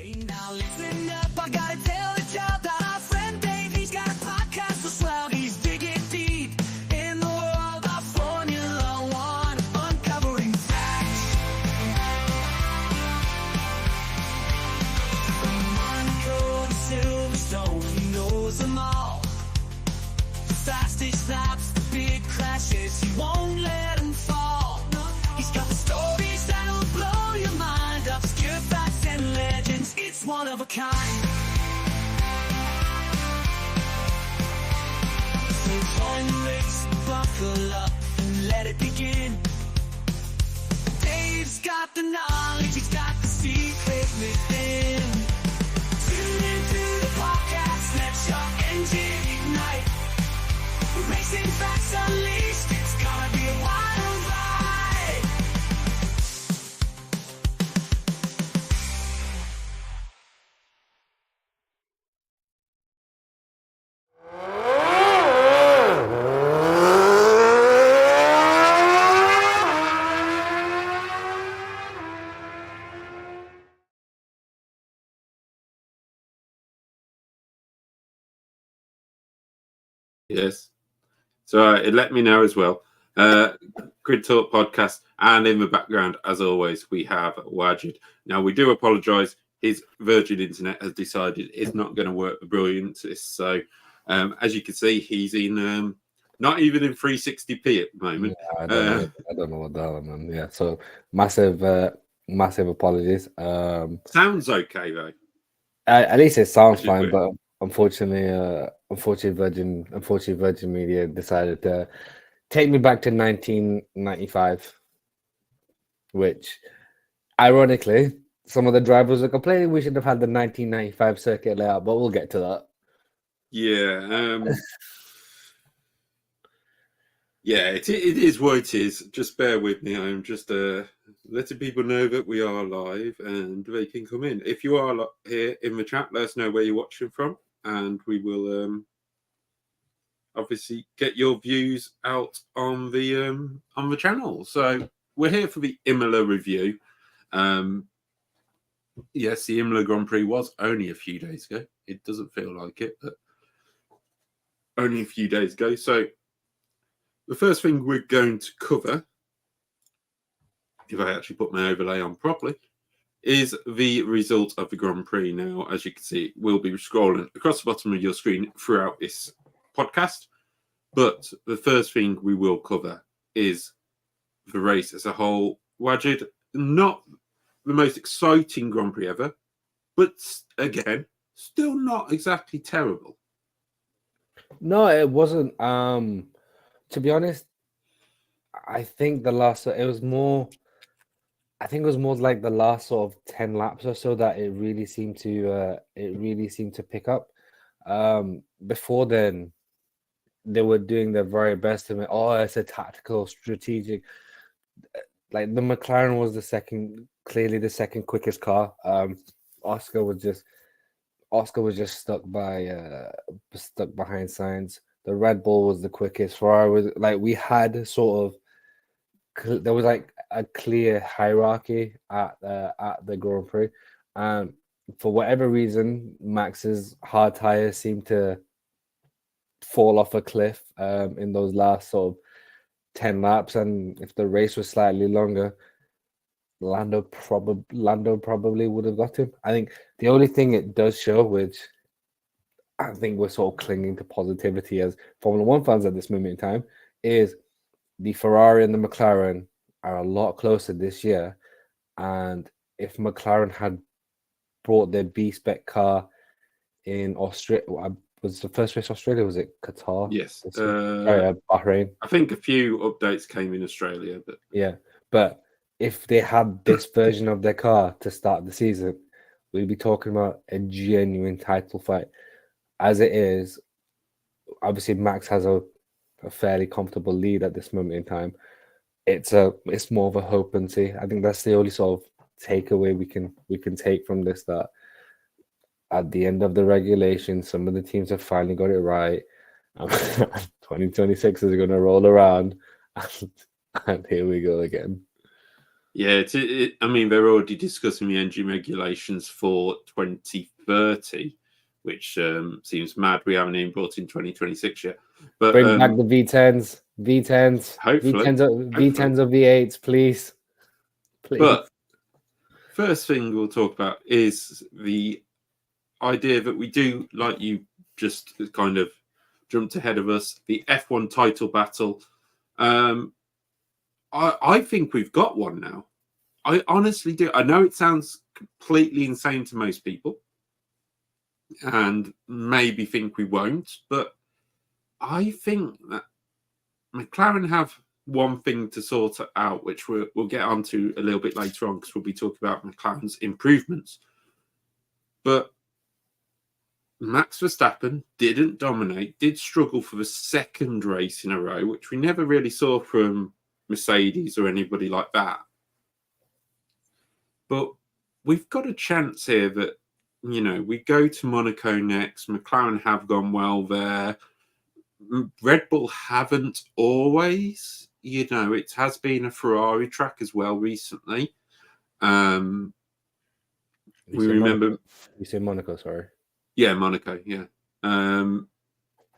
Hey, now listen up, I gotta tell the child that our friend Dave, he's got a podcast as well. He's digging deep in the world of Formula One, uncovering facts. From Monaco to Silverstone, he knows them all. The fastest laps, the big crashes, he won't let them fall. He's got the stories that'll blow your mind, obscure facts and legends, it's one of a kind. So join the race, buckle up and let it begin. Dave's got the knowledge, he's got the secret within. Tune into the podcast, let your engine ignite. Racing facts unleashed, it's gonna be a wild ride. Yes. So it let me know as well. Grid Talk podcast, and in the background, as always, we have Wajid. Now, we do apologise. His Virgin Internet has decided it's not going to work the brilliance. So, as you can see, he's in not even in 360p at the moment. Yeah, I don't know what the hell, man. Yeah, so massive apologies. Sounds okay though. At least it sounds Which is fine, weird. but unfortunately, Virgin Media decided to take me back to 1995, which, ironically, some of the drivers are complaining we should have had the 1995 circuit layout, but we'll get to that. Yeah. Yeah, it is what it is. Just bear with me. I'm just letting people know that we are live and they can come in. If you are here in the chat, let us know where you're watching from, and we will obviously get your views out on the channel. So we're here for the Imola review. Yes, the Imola Grand Prix was only a few days ago. It doesn't feel like it, but only a few days ago. So the first thing we're going to cover, if I actually put my overlay on properly, is the result of the Grand Prix. Now, as you can see, we'll be scrolling across the bottom of your screen throughout this podcast. But the first thing we will cover is the race as a whole. Wajid, not the most exciting Grand Prix ever, but again, still not exactly terrible. No, it wasn't. To be honest, I think it was more like the last sort of 10 laps or so that it really seemed to pick up. Before then, they were doing their very best to make, it's a tactical, strategic. Like the McLaren was clearly the second quickest car. Oscar was just stuck behind Sainz. The Red Bull was the quickest. Ferrari was like, we had sort of, there was like a clear hierarchy at the Grand Prix. For whatever reason, Max's hard tires seemed to fall off a cliff in those last sort of 10 laps, and if the race was slightly longer, Lando probably would have got him. I think the only thing it does show, which I think we're sort of clinging to positivity as Formula One fans at this moment in time, is the Ferrari and the McLaren are a lot closer this year. And if McLaren had brought their B-spec car in Australia, was the first race Australia? Was it Qatar? Yes. Bahrain. I think a few updates came in Australia, but yeah. But if they had this version of their car to start the season, we'd be talking about a genuine title fight. As it is, obviously Max has a fairly comfortable lead at this moment in time. It's more of a hope and see. I think that's the only sort of takeaway we can take from this, that at the end of the regulation, some of the teams have finally got it right. 2026 is going to roll around, and here we go again. Yeah, I mean, they're already discussing the engine regulations for 2030, which seems mad. We haven't even brought in 2026 yet. But Bring back the V10s, V10s, hopefully, V10s or V8s, please. Please. But first thing we'll talk about is the idea that we do, like you just kind of jumped ahead of us, the F1 title battle. I think we've got one now. I honestly do. I know it sounds completely insane to most people and maybe think we won't, but I think that McLaren have one thing to sort out, which we'll get onto a little bit later on because we'll be talking about McLaren's improvements. But Max Verstappen didn't dominate, did struggle for the second race in a row, which we never really saw from Mercedes or anybody like that. But we've got a chance here that, we go to Monaco next. McLaren have gone well there. Red Bull haven't always. It has been a Ferrari track as well recently. We remember. You say Monaco, sorry. Yeah, Monaco, yeah. And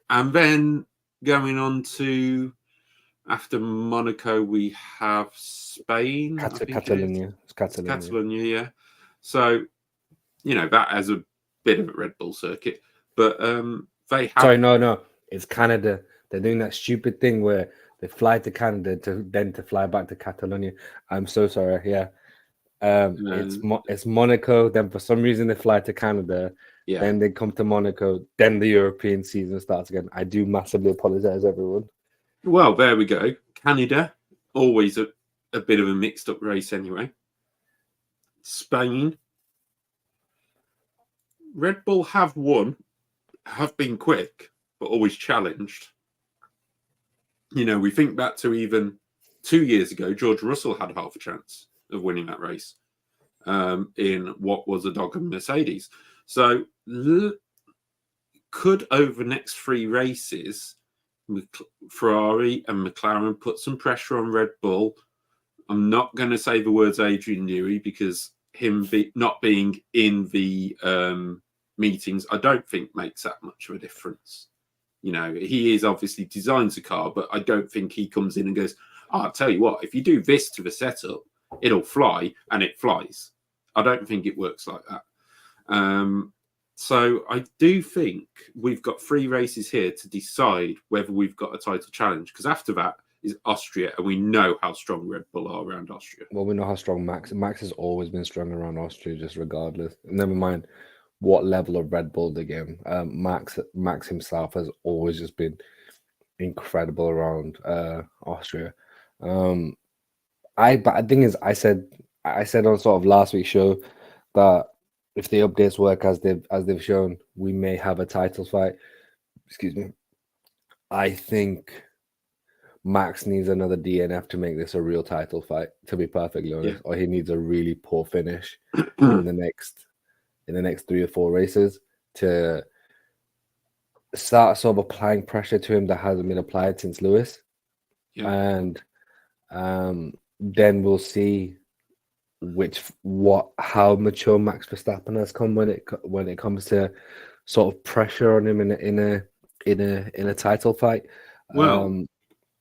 then going on to, after Monaco, we have Spain. Catalonia. It's Catalonia, yeah. So, that has a bit of a Red Bull circuit. But they have... Sorry, no. It's Canada. They're doing that stupid thing where they fly to Canada to fly back to Catalonia. I'm so sorry, yeah. It's Monaco. Then for some reason they fly to Canada. Yeah. Then they come to Monaco. Then the European season starts again. I do massively apologize, everyone. Well, there we go. Canada, always a bit of a mixed up race anyway. Spain. Red Bull have won, have been quick, but always challenged. We think back to even 2 years ago, George Russell had half a chance of winning that race in what was a dog and Mercedes. So could over the next 3 races, Ferrari and McLaren put some pressure on Red Bull? I'm not going to say the words Adrian Newey because him not being in the meetings, I don't think makes that much of a difference. He is obviously designs a car, but I don't think he comes in and goes, I'll tell you what, if you do this to the setup, it'll fly, and it flies. I don't think it works like that. So I do think we've got 3 races here to decide whether we've got a title challenge, because after that is Austria, and we know how strong Red Bull are around Austria. Well, we know how strong Max has always been strong around Austria, just regardless. Never mind what level of Red Bull they give him. Max himself has always just been incredible around Austria. But the thing is, I said on sort of last week's show that if the updates work as they've shown, we may have a title fight. Excuse me. I think Max needs another DNF to make this a real title fight, to be perfectly honest, or he needs a really poor finish in the next 3 or 4 races to start sort of applying pressure to him that hasn't been applied since Lewis. Yeah. And then we'll see how mature Max Verstappen has come when it comes to sort of pressure on him in a title fight. Well,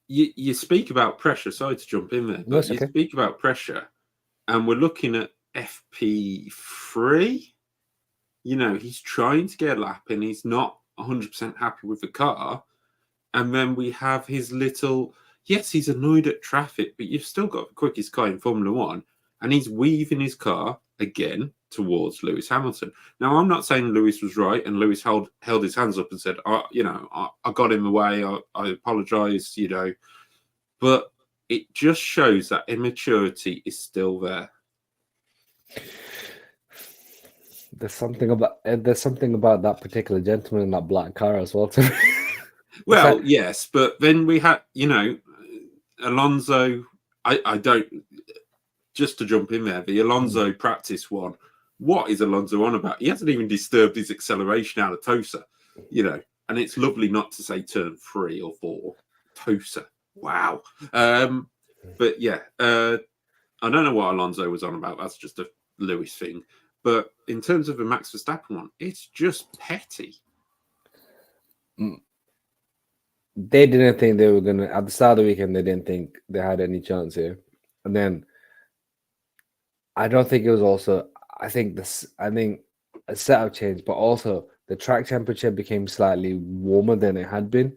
you speak about pressure. Sorry to jump in there, but you speak about pressure, and we're looking at FP3. He's trying to get a lap, and he's not 100% happy with the car. And then we have his little. Yes, he's annoyed at traffic, but you've still got the quickest car in Formula One, and he's weaving his car again towards Lewis Hamilton. Now, I'm not saying Lewis was right, and Lewis held his hands up and said, I got in the way, I apologise, but it just shows that immaturity is still there. There's something about that particular gentleman in that black car as well. To me. Well, yes, but then we had, Alonso. I don't. Just to jump in there, the Alonso practice one. What is Alonso on about? He hasn't even disturbed his acceleration out of Tosa, and it's lovely not to say turn 3 or 4. Tosa. Wow. But yeah, I don't know what Alonso was on about. That's just a Lewis thing. But in terms of the Max Verstappen one, it's just petty. They didn't think they were gonna at the start of the weekend. They didn't think they had any chance here, and then I don't think it was also. I think a setup change, but also the track temperature became slightly warmer than it had been.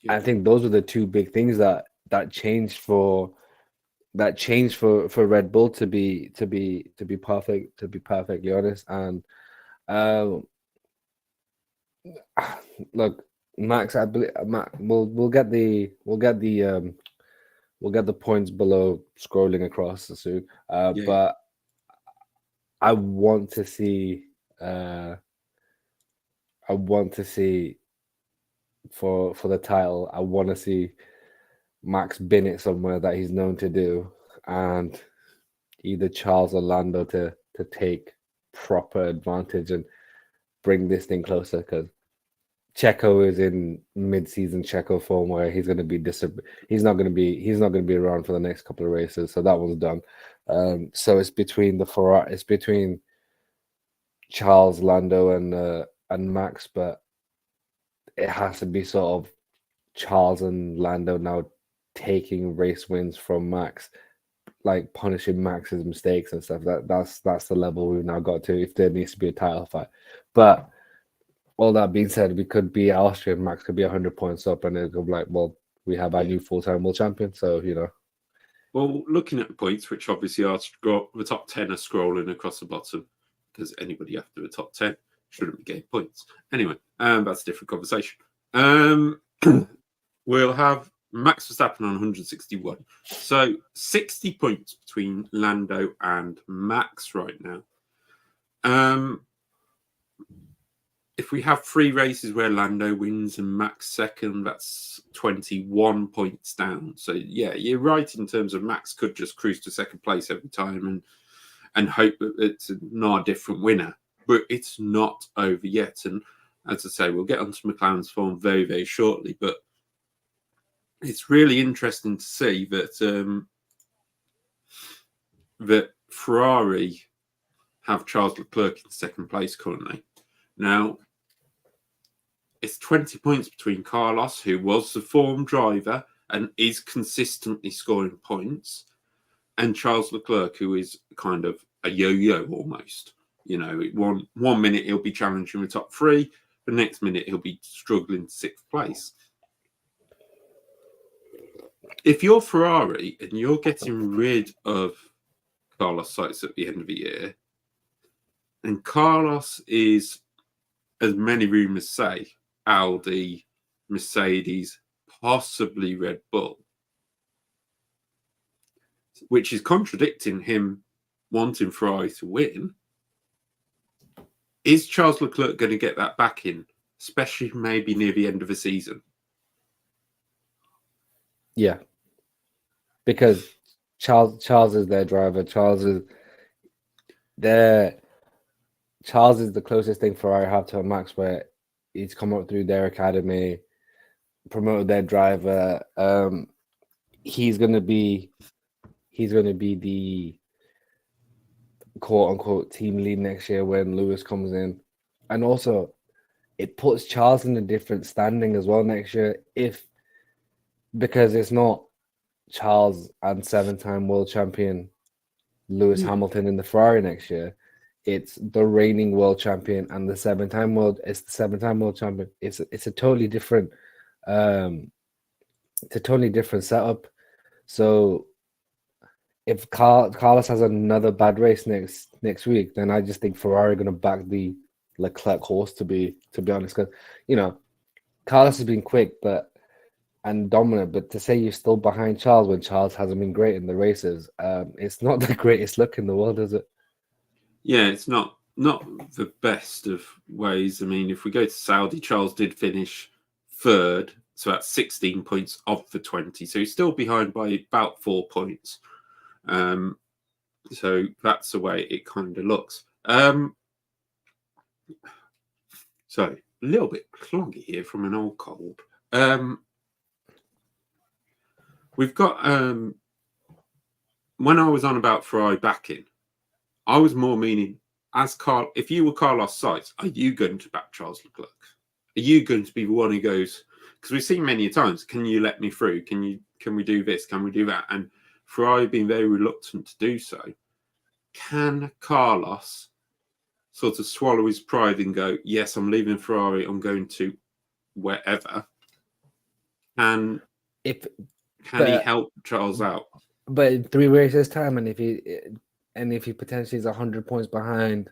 Yeah. I think those were the two big things that changed for Red Bull to be perfect, to be perfectly honest. And look, Max, I believe we'll get the points below scrolling across soon. But I want to see for the title. I want to see Max bin it somewhere that he's known to do, and either Charles or Lando to take proper advantage and bring this thing closer, because Checo is in mid-season Checo form where he's going to be he's not going to be around for the next couple of races, so that one's done. So it's between it's between Charles, Lando, and Max, but it has to be sort of Charles and Lando now taking race wins from Max, like punishing Max's mistakes and stuff. That's the level we've now got to if there needs to be a title fight. But all that being said, we could be Austria and Max could be 100 points up, and it could be like, well, we have our new full-time world champion, so Well, looking at the points, which obviously are the top 10 are scrolling across the bottom, because anybody after the top 10 shouldn't be getting points. Anyway, that's a different conversation. We'll have Max Verstappen on 161. So 60 points between Lando and Max right now. If we have 3 races where Lando wins and Max second, that's 21 points down. So yeah, you're right in terms of Max could just cruise to second place every time and hope that it's not a different winner. But it's not over yet. And as I say, we'll get onto McLaren's form very, very shortly. But it's really interesting to see that that Ferrari have Charles Leclerc in second place currently. Now, it's 20 points between Carlos, who was the form driver and is consistently scoring points, and Charles Leclerc, who is kind of a yo-yo almost. One minute he'll be challenging the top 3, the next minute he'll be struggling to 6th place. If you're Ferrari and you're getting rid of Carlos Sainz at the end of the year, and Carlos is, as many rumours say, Audi, Mercedes, possibly Red Bull, which is contradicting him wanting Ferrari to win. Is Charles Leclerc going to get that back in, especially maybe near the end of the season? Yeah, because Charles is their driver. Charles is the closest thing Ferrari have to a Max, where he's come up through their academy, promoted their driver. He's gonna be the quote unquote team lead next year when Lewis comes in, and also it puts Charles in a different standing as well next year, because it's not Charles and 7-time world champion Lewis Hamilton in the Ferrari next year. It's the reigning world champion and the 7-time world. It's the 7-time world champion. It's a totally different setup. So if Carlos has another bad race next week, then I just think Ferrari are going to back the Leclerc horse, to be honest, because Carlos has been quick and dominant, but to say you're still behind Charles when Charles hasn't been great in the races, it's not the greatest look in the world, is it? Yeah, it's not the best of ways. I mean, if we go to Saudi, Charles did finish 3rd, so that's 16 points off the 20. So he's still behind by about 4 points. So that's the way it kind of looks. So a little bit cloggy here from an old cold. We've got when I was on about Ferrari backing, I was more meaning if you were Carlos Sainz, are you going to back Charles Leclerc? Are you going to be the one who goes? Because we've seen many times, can you let me through? Can we do this? Can we do that? And Ferrari being very reluctant to do so. Can Carlos sort of swallow his pride and go, yes, I'm leaving Ferrari, I'm going to wherever? And can he help Charles out? But in 3 races time, and if he potentially is 100 points behind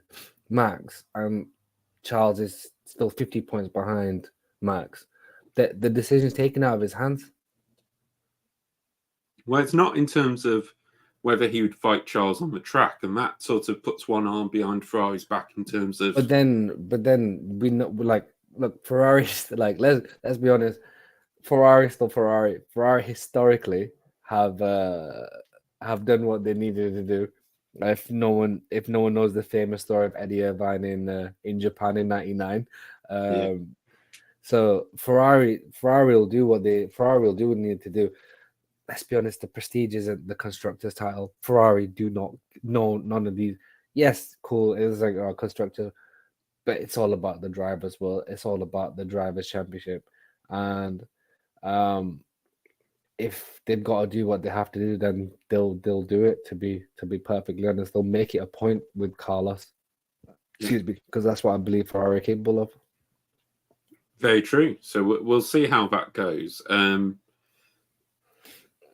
Max, Charles is still 50 points behind Max, the decision's taken out of his hands. Well, it's not in terms of whether he would fight Charles on the track, and that sort of puts one arm behind Ferrari's back in terms of. But then we know, like, look, Ferrari's like, let's be honest, Ferrari still Ferrari. Ferrari historically have done what they needed to do. If no one knows the famous story of Eddie Irvine in Japan in '99, so Ferrari will do what they need to do. Let's be honest, the prestige isn't the constructors' title. Ferrari do not know none of these. Yes, cool. It was like a constructor, but it's all about the drivers. Well, it's all about the drivers' championship, and if they've got to do what they have to do, then they'll do it. To be perfectly honest, they'll make it a point with Carlos. Excuse me, because that's what I believe Ferrari are capable of. Very true. So we'll see how that goes.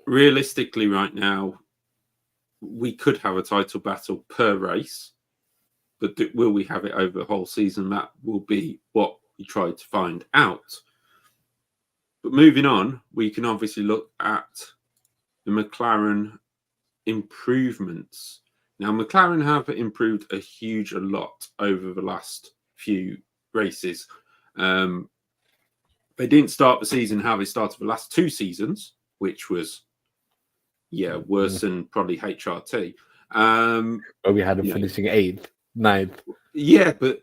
Realistically, right now, we could have a title battle per race, but will we have it over the whole season? That will be what we try to find out. But moving on, we can obviously look at the McLaren improvements. Now, McLaren have improved a lot over the last few races. They didn't start the season how they started the last 2 seasons, which was, worse than probably HRT. We had them finishing 8th, 9th. Yeah, but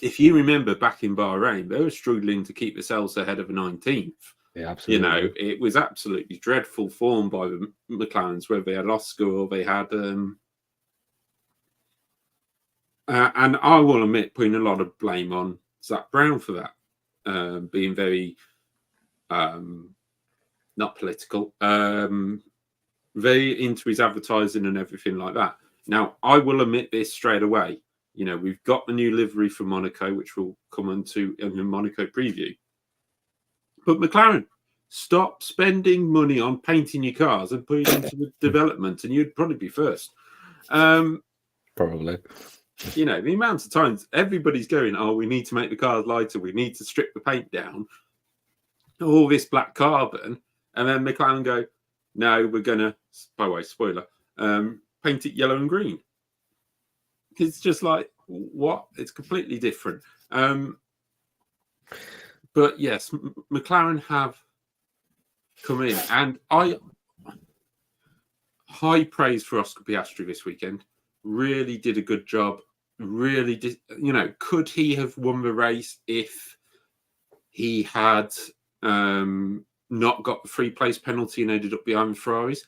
if you remember back in Bahrain, they were struggling to keep themselves ahead of the 19th. Yeah, absolutely. It was absolutely dreadful form by the McLarens, whether they had Oscar or they had. And I will admit, putting a lot of blame on Zach Brown for that, being very not political, very into his advertising and everything like that. Now, I will admit this straight away. We've got the new livery for Monaco, which we'll come on to in the Monaco preview. But McLaren, stop spending money on painting your cars and putting it into the development, and you'd probably be first. Probably. The amount of times everybody's going, oh, we need to make the cars lighter, we need to strip the paint down, all this black carbon, and then McLaren go, no, we're going to, by the way, spoiler, paint it yellow and green. It's just like, what? It's completely different. But yes, McLaren have come in, and high praise for Oscar Piastri this weekend. Really did a good job. Really did, could he have won the race if he had not got the 3 place penalty and ended up behind the Ferraris?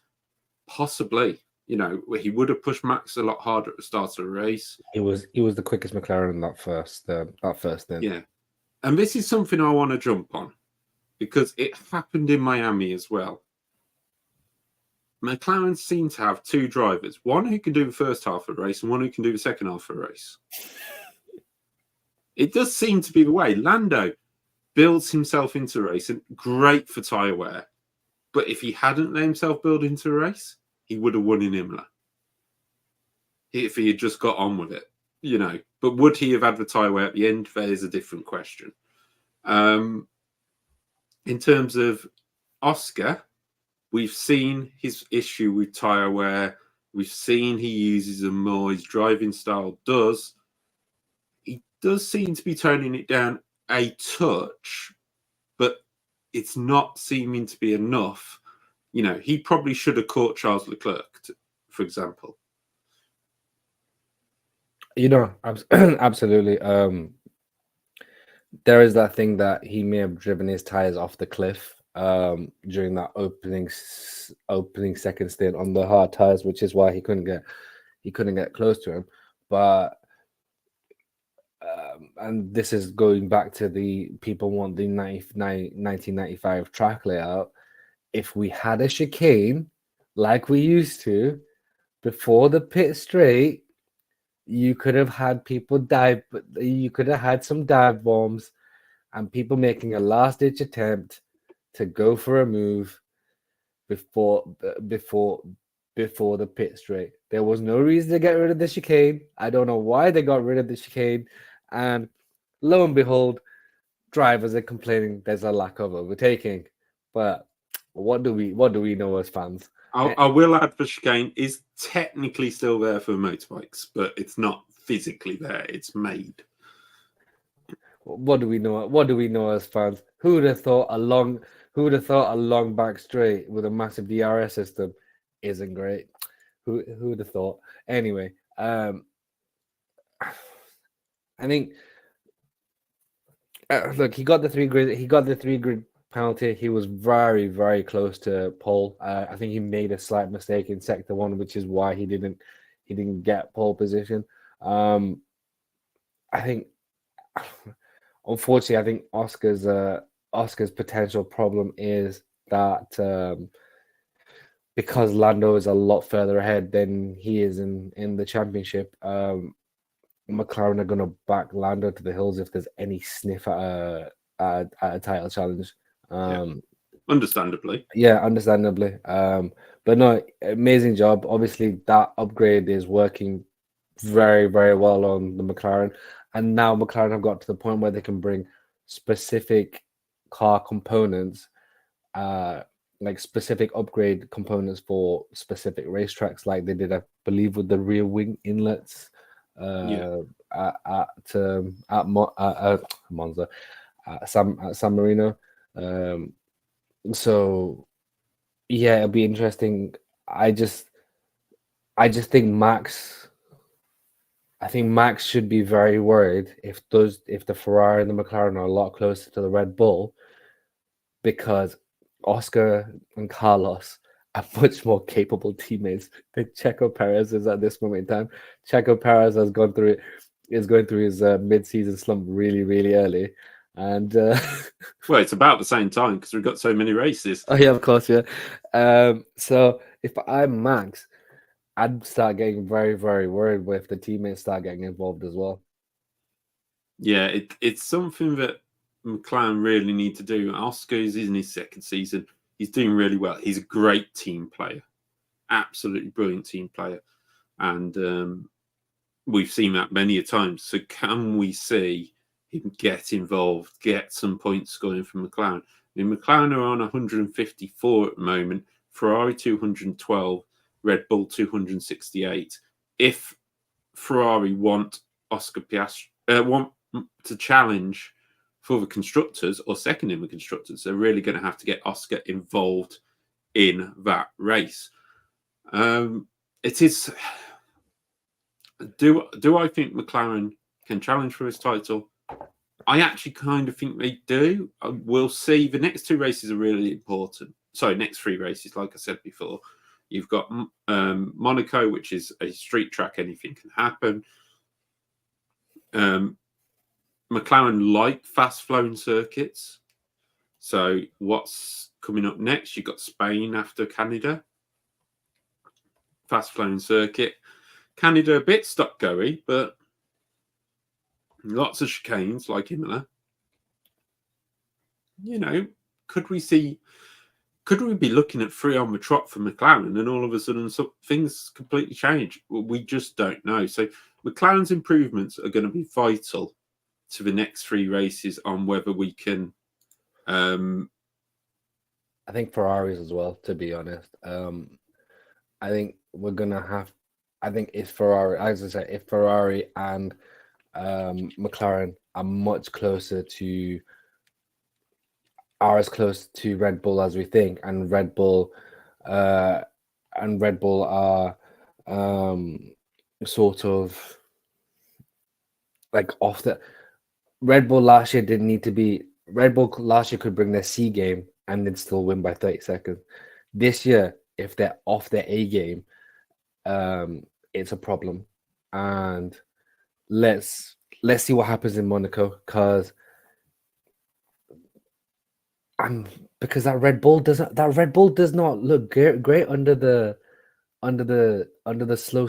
Possibly. He would have pushed Max a lot harder at the start of the race. He was the quickest McLaren in that first then. Yeah. And this is something I want to jump on because it happened in Miami as well. McLaren seem to have 2 drivers, one who can do the first half of the race and one who can do the second half of the race. It does seem to be the way. Lando builds himself into a race, and great for tyre wear. But if he hadn't let himself build into a race, he would have won in Imola. If he had just got on with it, But would he have had the tyre wear at the end? That is a different question. In terms of Oscar, we've seen his issue with tyre wear. We've seen he uses them more. His driving style does. He does seem to be toning it down a touch, but it's not seeming to be enough. He probably should have caught Charles Leclerc, for example. Absolutely. There is that thing that he may have driven his tires off the cliff during that opening second stint on the hard tires, which is why he couldn't get close to him. But and this is going back to the people want the 1995 track layout. If we had a chicane like we used to before the pit straight, you could have had people dive, but you could have had some dive bombs and people making a last ditch attempt to go for a move before the pit straight. There was no reason to get rid of the chicane. I don't know why they got rid of the chicane, and lo and behold, drivers are complaining there's a lack of overtaking. But what do we know as fans? I will add the chicane is technically still there for motorbikes, but it's not physically there. It's made. What do we know? What do we know as fans? Who would have thought a long back straight with a massive DRS system isn't great? Who would have thought? Anyway, I think look, he got the 3 grid. He got the 3 grid penalty. He was very, very close to pole. I think he made a slight mistake in sector 1, which is why he didn't get pole position. I think, unfortunately, I think Oscar's potential problem is that because Lando is a lot further ahead than he is in the championship. McLaren are going to back Lando to the hills if there's any sniff at a title challenge. Understandably. Yeah, understandably. But no, amazing job. Obviously, that upgrade is working very, very well on the McLaren. And now McLaren have got to the point where they can bring specific car components, like specific upgrade components for specific racetracks, like they did, I believe, with the rear wing inlets. At Monza, at San Marino. So yeah, it'll be interesting. I just think Max. I think Max should be very worried if the Ferrari and the McLaren are a lot closer to the Red Bull, because Oscar and Carlos are much more capable teammates than Checo Perez is at this moment in time. Checo Perez is going through his mid-season slump really, really early, and well, it's about the same time because we've got so many races. Oh yeah, of course, yeah. So if I'm Max, I'd start getting very, very worried if the teammates start getting involved as well. Yeah, it's something that McLaren really need to do. Oscar is in his second season. He's doing really well. He's a great team player, absolutely brilliant team player, and we've seen that many a times. So can we see him get involved, get some points scoring from McLaren? I mean, McLaren are on 154 at the moment, Ferrari 212, Red Bull 268. If Ferrari want Oscar Piastri, want to challenge for the constructors or second in the constructors, they're really going to have to get Oscar involved in that race. It is. Do I think McLaren can challenge for his title? I actually kind of think they do. We'll see. The next 2 races are really important. Sorry, next 3 races, like I said before. You've got Monaco, which is a street track. Anything can happen. McLaren like fast-flowing circuits. So what's coming up next? You've got Spain after Canada. Fast-flowing circuit. Canada a bit stop-goey, but lots of chicanes like Imola. You know, could we be looking at 3 on the trot for McLaren and all of a sudden things completely change? Well, we just don't know. So McLaren's improvements are going to be vital to the next 3 races on whether we can. I think Ferraris as well, to be honest. I think we're gonna have. I think if Ferrari, as I said, if Ferrari and McLaren are much closer to, are as close to Red Bull as we think, and Red Bull are sort of like off the. Red Bull last year didn't need to be. Red Bull last year could bring their C game and they'd still win by 30 seconds. This year, if they're off their A game, it's a problem. And let's see what happens in Monaco, because that Red Bull does not look great under the slow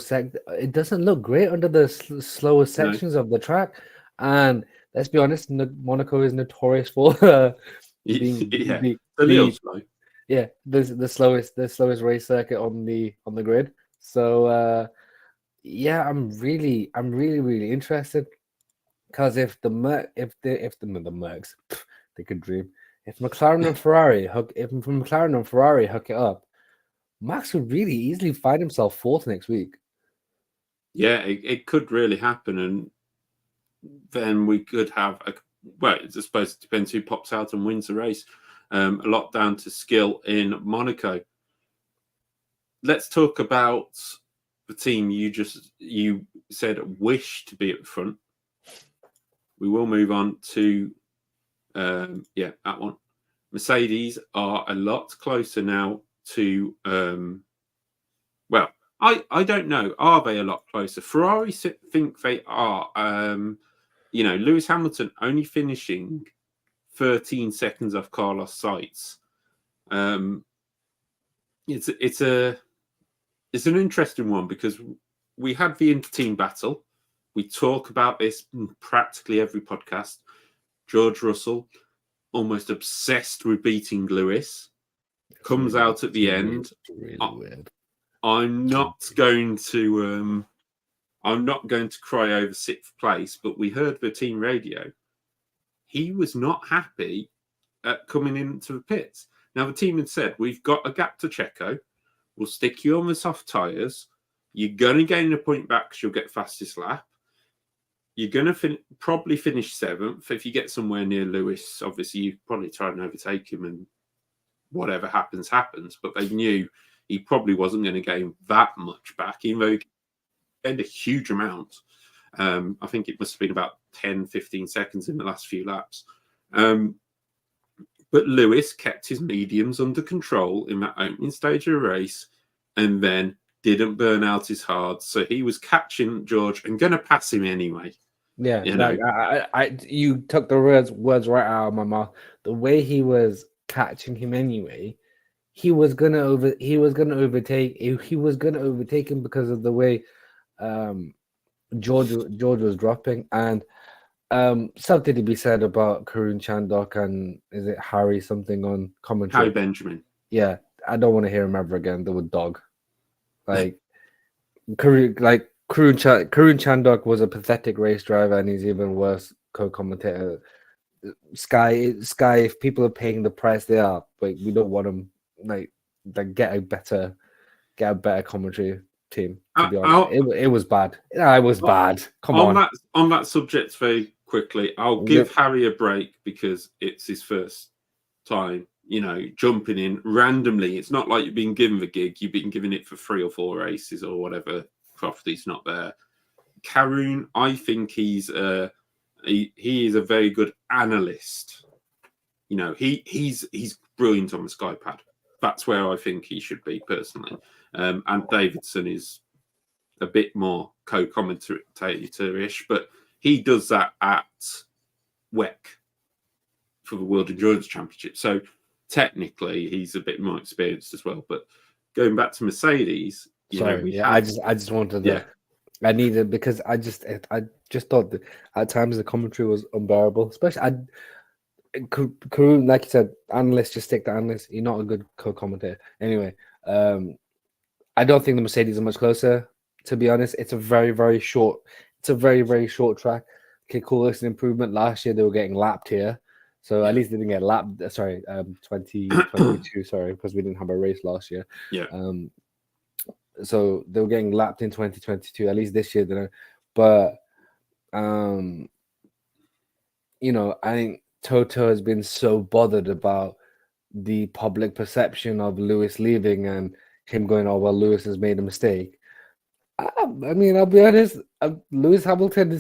it doesn't look great under the slower sections of the track. And let's be honest, Monaco is notorious for being a little slow. Yeah, the slowest race circuit on the grid. So yeah, I'm really interested, because if the Mercs, they could dream. If McLaren and Ferrari hook it up, Max would really easily find himself fourth next week. Yeah, it could really happen, and then we could have I suppose it depends who pops out and wins the race. A lot down to skill in Monaco. Let's talk about the team you said wish to be at the front. We will move on to that one. Mercedes are a lot closer now to I don't know. Are they a lot closer? Ferrari think they are. Lewis Hamilton only finishing 13 seconds off Carlos Sainz. It's an interesting one, because we had the inter-team battle. We talk about this in practically every podcast. George Russell, almost obsessed with beating Lewis, comes out at the end. Really weird. I'm not going to cry over sixth place, but we heard the team radio. He was not happy at coming into the pits. Now the team had said, we've got a gap to Checo. We'll stick you on the soft tyres. You're going to gain a point back because you'll get fastest lap. You're going to probably finish seventh. If you get somewhere near Lewis, obviously you probably try and overtake him, and whatever happens, happens. But they knew he probably wasn't going to gain that much back, even though he gained a huge amount. I think it must have been about 10, 15 seconds in the last few laps. But Lewis kept his mediums under control in that opening stage of the race, and then didn't burn out his hards. So he was catching George and going to pass him anyway. Yeah, you took the words right out of my mouth. The way he was catching him anyway, he was gonna overtake him because of the way George was dropping. And something to be said about Karun Chandok and is it Harry something on commentary? Harry Benjamin. Yeah, I don't want to hear him ever again. The word dog. Like Karun Chandok was a pathetic race driver, and he's even worse co-commentator. Sky, if people are paying the price they are, but we don't want them like get a better commentary team. To be honest, it was bad. It was bad. Come on. On that subject, very quickly, I'll give Harry a break because it's his first time, jumping in randomly. It's not like you've been given the gig. You've been given it for 3 or 4 races or whatever. Crofty's not there. Karun, I think he is a very good analyst. He's brilliant on the SkyPad. That's where I think he should be personally. And Davidson is a bit more co-commentator-ish, but he does that at WEC for the World Endurance Championship. So technically, he's a bit more experienced as well. But going back to Mercedes, I just wanted to. I needed, because I just thought that at times the commentary was unbearable, especially Karun, like you said, analyst, just stick to analyst. You're not a good co-commentator. Anyway, I don't think the Mercedes are much closer, to be honest. It's a very, very short track. Okay, cool. It's an improvement. Last year they were getting lapped here. So at least they didn't get lapped. 2022, sorry, because we didn't have a race last year. Yeah. So they were getting lapped in 2022. At least this year, they don't. But I think Toto has been so bothered about the public perception of Lewis leaving and him going, "Oh well, Lewis has made a mistake." I mean, I'll be honest. Lewis Hamilton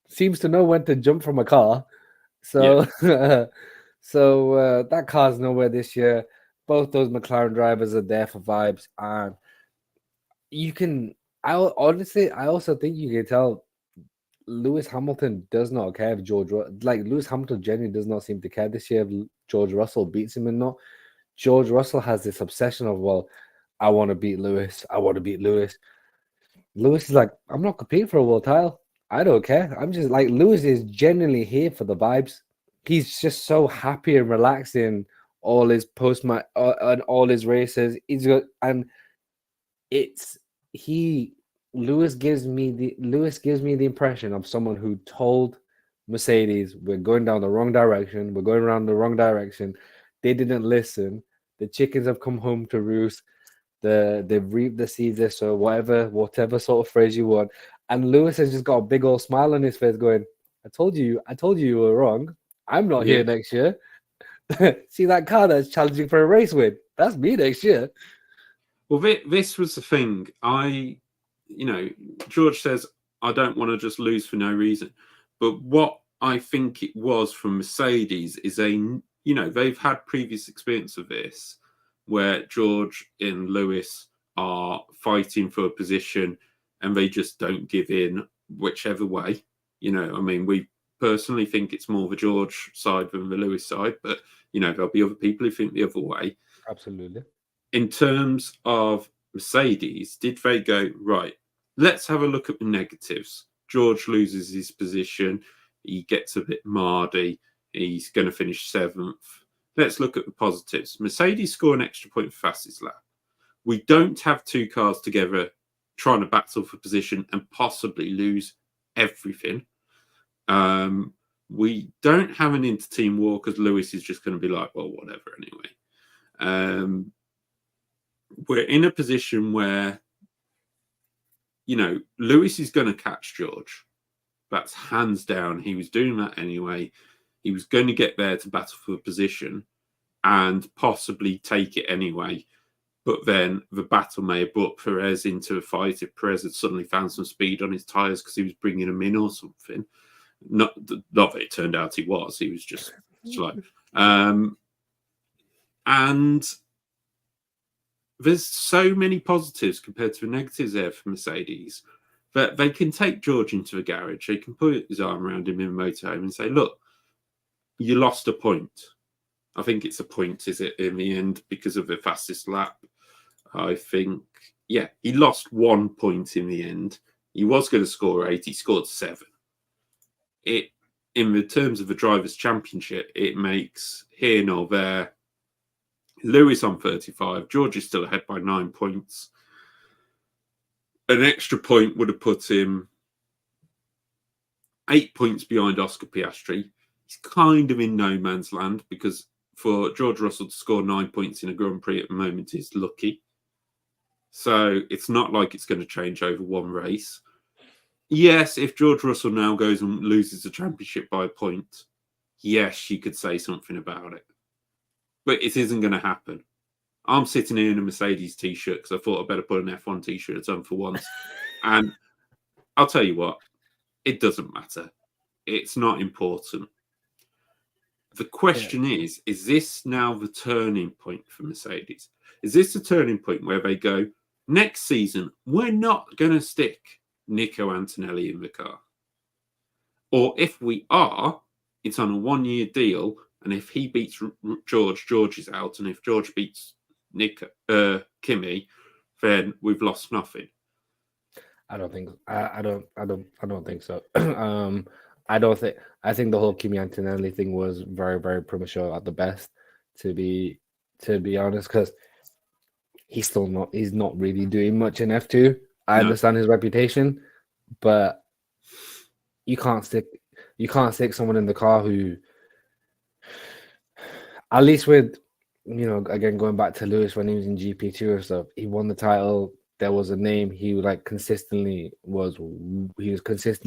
seems to know when to jump from a car. So, So that car's nowhere this year. Both those McLaren drivers are there for vibes, and you can. Honestly, I also think you can tell Lewis Hamilton does not care if like Lewis Hamilton genuinely does not seem to care this year if George Russell beats him or not. George Russell has this obsession of, well, I want to beat Lewis. I want to beat Lewis. Lewis is like, I'm not competing for a world title. I don't care. I'm just like, Lewis is genuinely here for the vibes. He's just so happy and relaxed in all his post match and all his races. He's got, and it's he Lewis gives me the impression of someone who told Mercedes, we're going down the wrong direction, we're going around the wrong direction. They didn't listen. The chickens have come home to roost. They've reaped the seeds, so whatever sort of phrase you want. And Lewis has just got a big old smile on his face, going, I told you were wrong. I'm not here next year. See that car that's challenging for a race win? That's me next year. Well, this was the thing. George says, I don't want to just lose for no reason. But what I think it was from Mercedes is they've had previous experience of this where George and Lewis are fighting for a position and they just don't give in whichever way. We personally think it's more the George side than the Lewis side, but, there'll be other people who think the other way. Absolutely. In terms of Mercedes, did they go, right, let's have a look at the negatives. George loses his position. He gets a bit mardy. He's going to finish 7th. Let's look at the positives. Mercedes score an extra point for fastest lap. We don't have two cars together trying to battle for position and possibly lose everything. We don't have an inter-team war because Lewis is just going to be like, well, whatever anyway. We're in a position where, Lewis is going to catch George. That's hands down. He was doing that anyway. He was going to get there to battle for a position and possibly take it anyway. But then the battle may have brought Perez into a fight if Perez had suddenly found some speed on his tyres because he was bringing them in or something. Not that it turned out he was. He was just slow. And there's so many positives compared to the negatives there for Mercedes that they can take George into the garage. They can put his arm around him in the motorhome and say, look, you lost a point. I think it's a point, is it, in the end, because of the fastest lap? I think, he lost 1 point in the end. He was going to score 8. He scored 7. In the terms of the Drivers' Championship, it makes here nor there. Lewis on 35. George is still ahead by 9 points. An extra point would have put him 8 points behind Oscar Piastri. He's kind of in no man's land because for George Russell to score 9 points in a Grand Prix at the moment is lucky. So it's not like it's going to change over one race. Yes, if George Russell now goes and loses the championship by a point, yes, you could say something about it. But it isn't going to happen. I'm sitting here in a Mercedes t-shirt because I thought I'd better put an F1 t-shirt on for once. And I'll tell you what, it doesn't matter. It's not important. The question is this now the turning point for Mercedes? Is this the turning point where they go, next season, we're not going to stick Nico Antonelli in the car? Or if we are, it's on a 1-year deal, and if he beats George, George is out, and if George beats Kimi, then we've lost nothing. I don't think I don't think so. I think the whole Kimi Antonelli thing was very, very premature at the best, to be honest, because he's not really doing much in F2. I understand his reputation, but you can't stick someone in the car who, at least with, again, going back to Lewis when he was in GP2 or stuff, he won the title. There was a name. He was consistently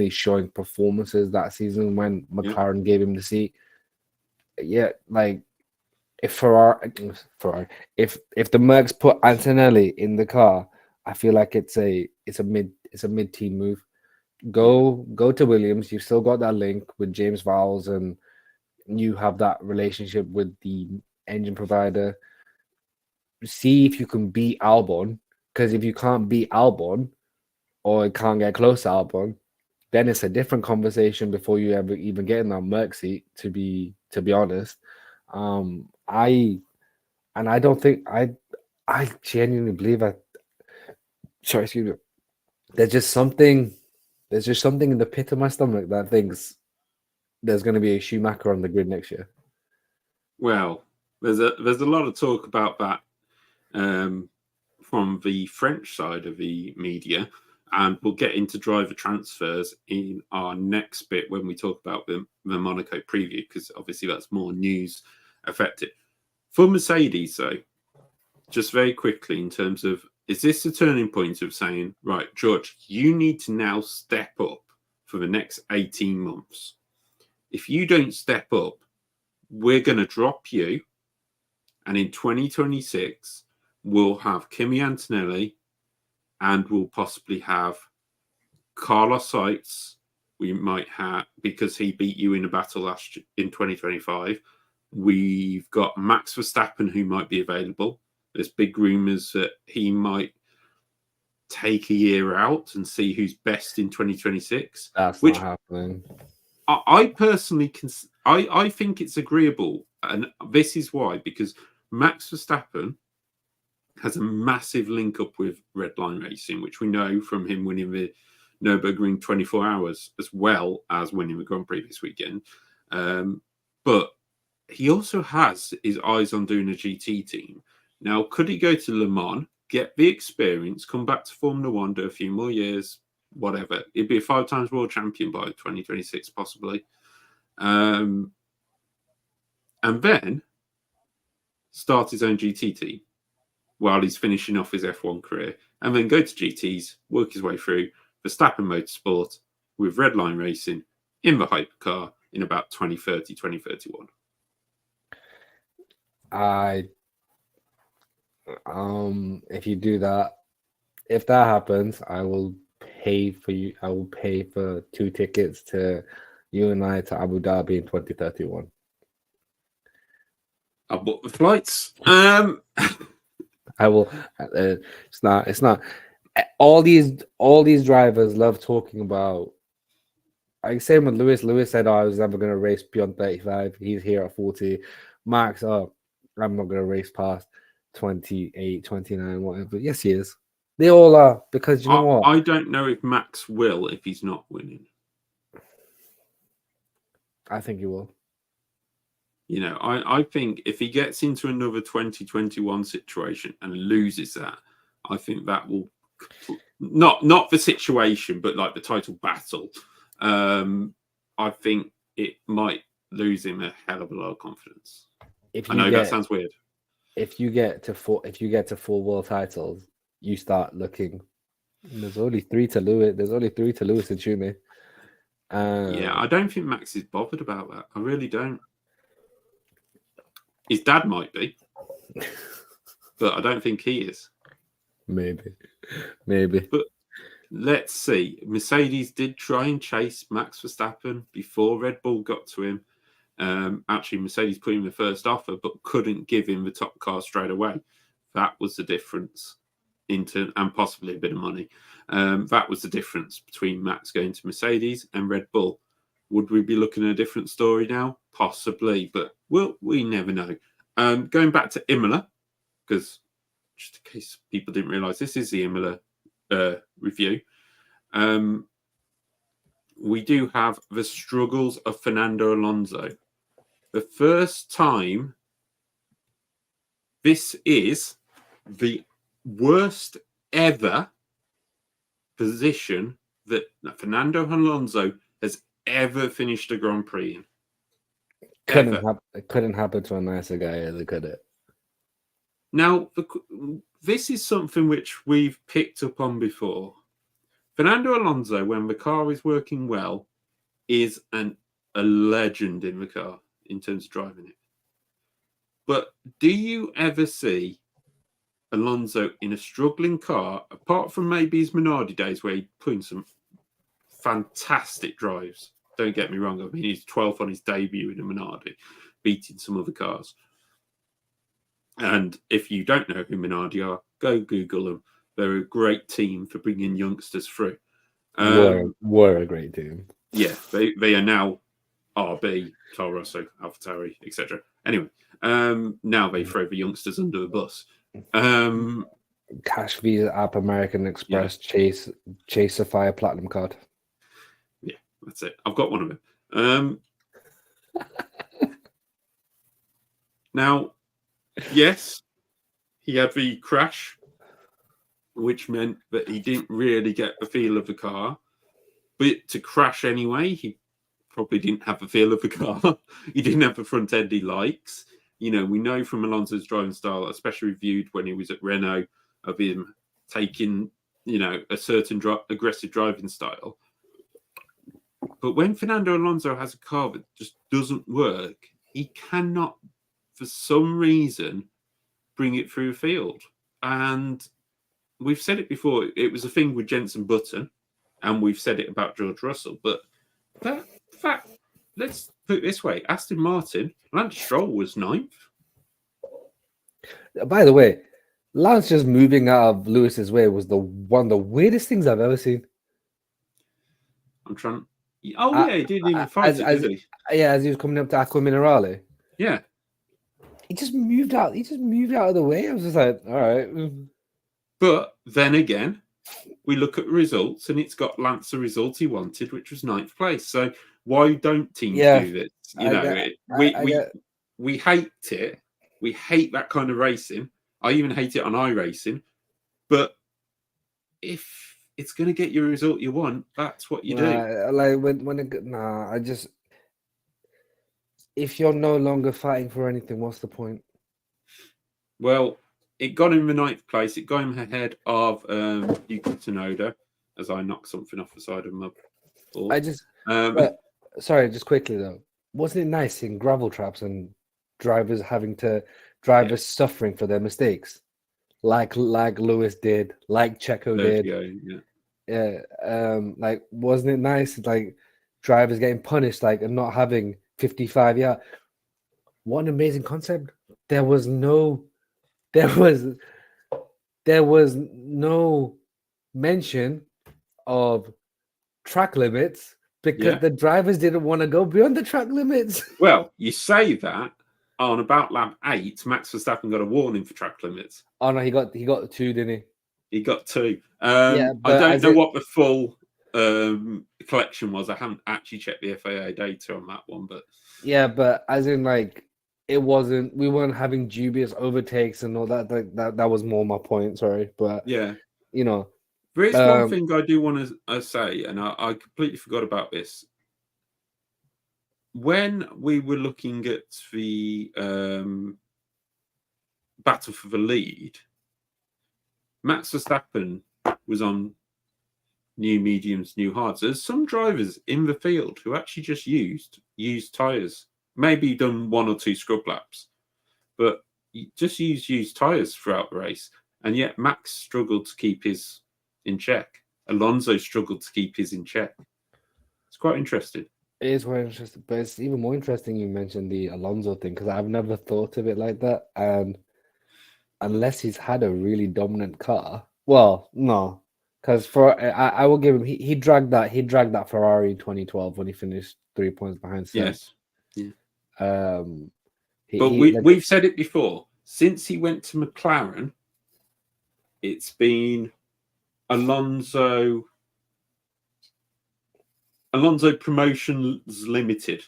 showing performances that season when McLaren gave him the seat. Yeah, if if the Mercs put Antonelli in the car, I feel like it's a mid-team move. Go to Williams. You've still got that link with James Vowles and you have that relationship with the engine provider. See if you can beat Albon, because if you can't beat Albon or can't get close to Albon, then it's a different conversation before you ever even get in that Merc seat. To be honest, I don't think I genuinely believe that. Sorry, excuse me. There's just something. There's just something in the pit of my stomach that thinks there's going to be a Schumacher on the grid next year. Well, there's a lot of talk about that from the French side of the media, and we'll get into driver transfers in our next bit when we talk about the Monaco preview, because obviously that's more news affected. For Mercedes, though, just very quickly in terms of, is this a turning point of saying, right, George, you need to now step up for the next 18 months. If you don't step up, we're going to drop you. And in 2026, we'll have Kimi Antonelli and we'll possibly have Carlos Sainz. We might have, because he beat you in a battle last year, in 2025. We've got Max Verstappen, who might be available. There's big rumours that he might take a year out and see who's best in 2026. That's which not happening. I personally I think it's agreeable, and this is why, because Max Verstappen has a massive link up with Red Line Racing, which we know from him winning the Nürburgring 24 hours as well as winning the Grand Prix this weekend. But he also has his eyes on doing a GT team. Now, could he go to Le Mans, get the experience, come back to Formula One, do a few more years, whatever? He'd be a 5 times world champion by 2026, possibly. And then start his own GT team while he's finishing off his F1 career, and then go to GTs, work his way through Verstappen Motorsport with Red Line Racing in the hypercar in about 2030, 2031. If you do that, if that happens, I will pay for you. I will pay for 2 tickets to you and I to Abu Dhabi in 2031. I bought the flights. I will. It's not. It's not. All these drivers love talking about. Like same with Lewis. Lewis said, "Oh, I was never going to race beyond 35. He's here at 40." Max, "Oh, I'm not going to race past 28, 29, whatever." Yes, he is. They all are, because you know what? I don't know if Max will if he's not winning. I think he will. You know, I think if he gets into another 2021 situation and loses that, I think that will not the situation, but like the title battle. I think it might lose him a hell of a lot of confidence. I know that sounds weird. If you get to 4 world titles, you start looking. There's only 3 to Lewis. There's only 3 to Lewis and Schumi. Yeah, I don't think Max is bothered about that. I really don't. His dad might be, but I don't think he is. Maybe. But let's see. Mercedes did try and chase Max Verstappen before Red Bull got to him. Actually, Mercedes put him the first offer, but couldn't give him the top car straight away. That was the difference, and possibly a bit of money. That was the difference between Max going to Mercedes and Red Bull. Would we be looking at a different story now? Possibly, but we never know. Going back to Imola, because just in case people didn't realise, this is the Imola review. We do have the struggles of Fernando Alonso. The first time, this is the worst ever position that Fernando Alonso has ever finished a Grand Prix in. It couldn't happen to a nicer guy, either, could it? Now, this is something which we've picked up on before. Fernando Alonso, when the car is working well, is a legend in the car in terms of driving it. But do you ever see Alonso in a struggling car, apart from maybe his Minardi days where he put in some fantastic drives? Don't get me wrong. I mean, he's 12th on his debut in a Minardi, beating some other cars. And if you don't know who Minardi are, go Google them. They're a great team for bringing youngsters through. Were a great team. Yeah, they are now RB, Toro Rosso, AlphaTauri, etc. Anyway, now they throw the youngsters under the bus. Cash Visa app, American Express, Chase Sapphire Platinum card. Yeah, that's it. I've got one of them. Now, yes, he had the crash, which meant that he didn't really get the feel of the car. But to crash anyway, he probably didn't have the feel of the car. He didn't have the front end he likes. You know, we know from Alonso's driving style, especially reviewed when he was at Renault, of him taking, you know, a certain aggressive driving style. But when Fernando Alonso has a car that just doesn't work, he cannot, for some reason, bring it through the field. And we've said it before, it was a thing with Jenson Button, and we've said it about George Russell. But that fact, let's put it this way, Aston Martin, Lance Stroll was 9th. By the way, Lance just moving out of Lewis's way was one of the weirdest things I've ever seen. I'm trying. Oh, yeah, he didn't even fight it, did he? Yeah, as he was coming up to Aqua Minerale. Yeah. He just moved out. He just moved out of the way. I was just like, all right. But then again, we look at the results, and it's got Lance the result he wanted, which was 9th place. So why don't teams do this? You know, we hate it. We hate that kind of racing. I even hate it on iRacing. But if it's going to get you a result you want, that's what you do. Like if you're no longer fighting for anything, what's the point? Well, it got him the 9th place. It got him ahead of Yuki Tsunoda, as I knocked something off the side of my board. Sorry, just quickly though, wasn't it nice seeing gravel traps and drivers suffering for their mistakes, like Lewis did, like Checo did. Like, wasn't it nice? Like drivers getting punished, like, and not having 55 yards. What an amazing concept! There was no mention of track limits because the drivers didn't want to go beyond the track limits. Well, you say that on about lap 8, Max Verstappen got a warning for track limits. Oh no, he got 2, didn't he? He got 2. I don't know what the full collection was. I haven't actually checked the FAA data on that one, but but as in, like, we weren't having dubious overtakes and all that. That was more my point. Sorry, but yeah, you know, there is one thing I do want to say, and I completely forgot about this. When we were looking at the battle for the lead, Max Verstappen was on new mediums, new hards. There's some drivers in the field who actually just used tyres. Maybe done 1 or 2 scrub laps, but just used tyres throughout the race. And yet Max struggled to keep his in check. Alonso struggled to keep his in check. It's quite interesting. It is quite interesting, but it's even more interesting you mentioned the Alonso thing, because I've never thought of it like that. And unless he's had a really dominant car, well, no, because I will give him, he dragged that Ferrari in 2012 when he finished 3 points behind Sainz. Yes. Yeah. But we've said it before. Since he went to McLaren, it's been Alonso Promotions Limited.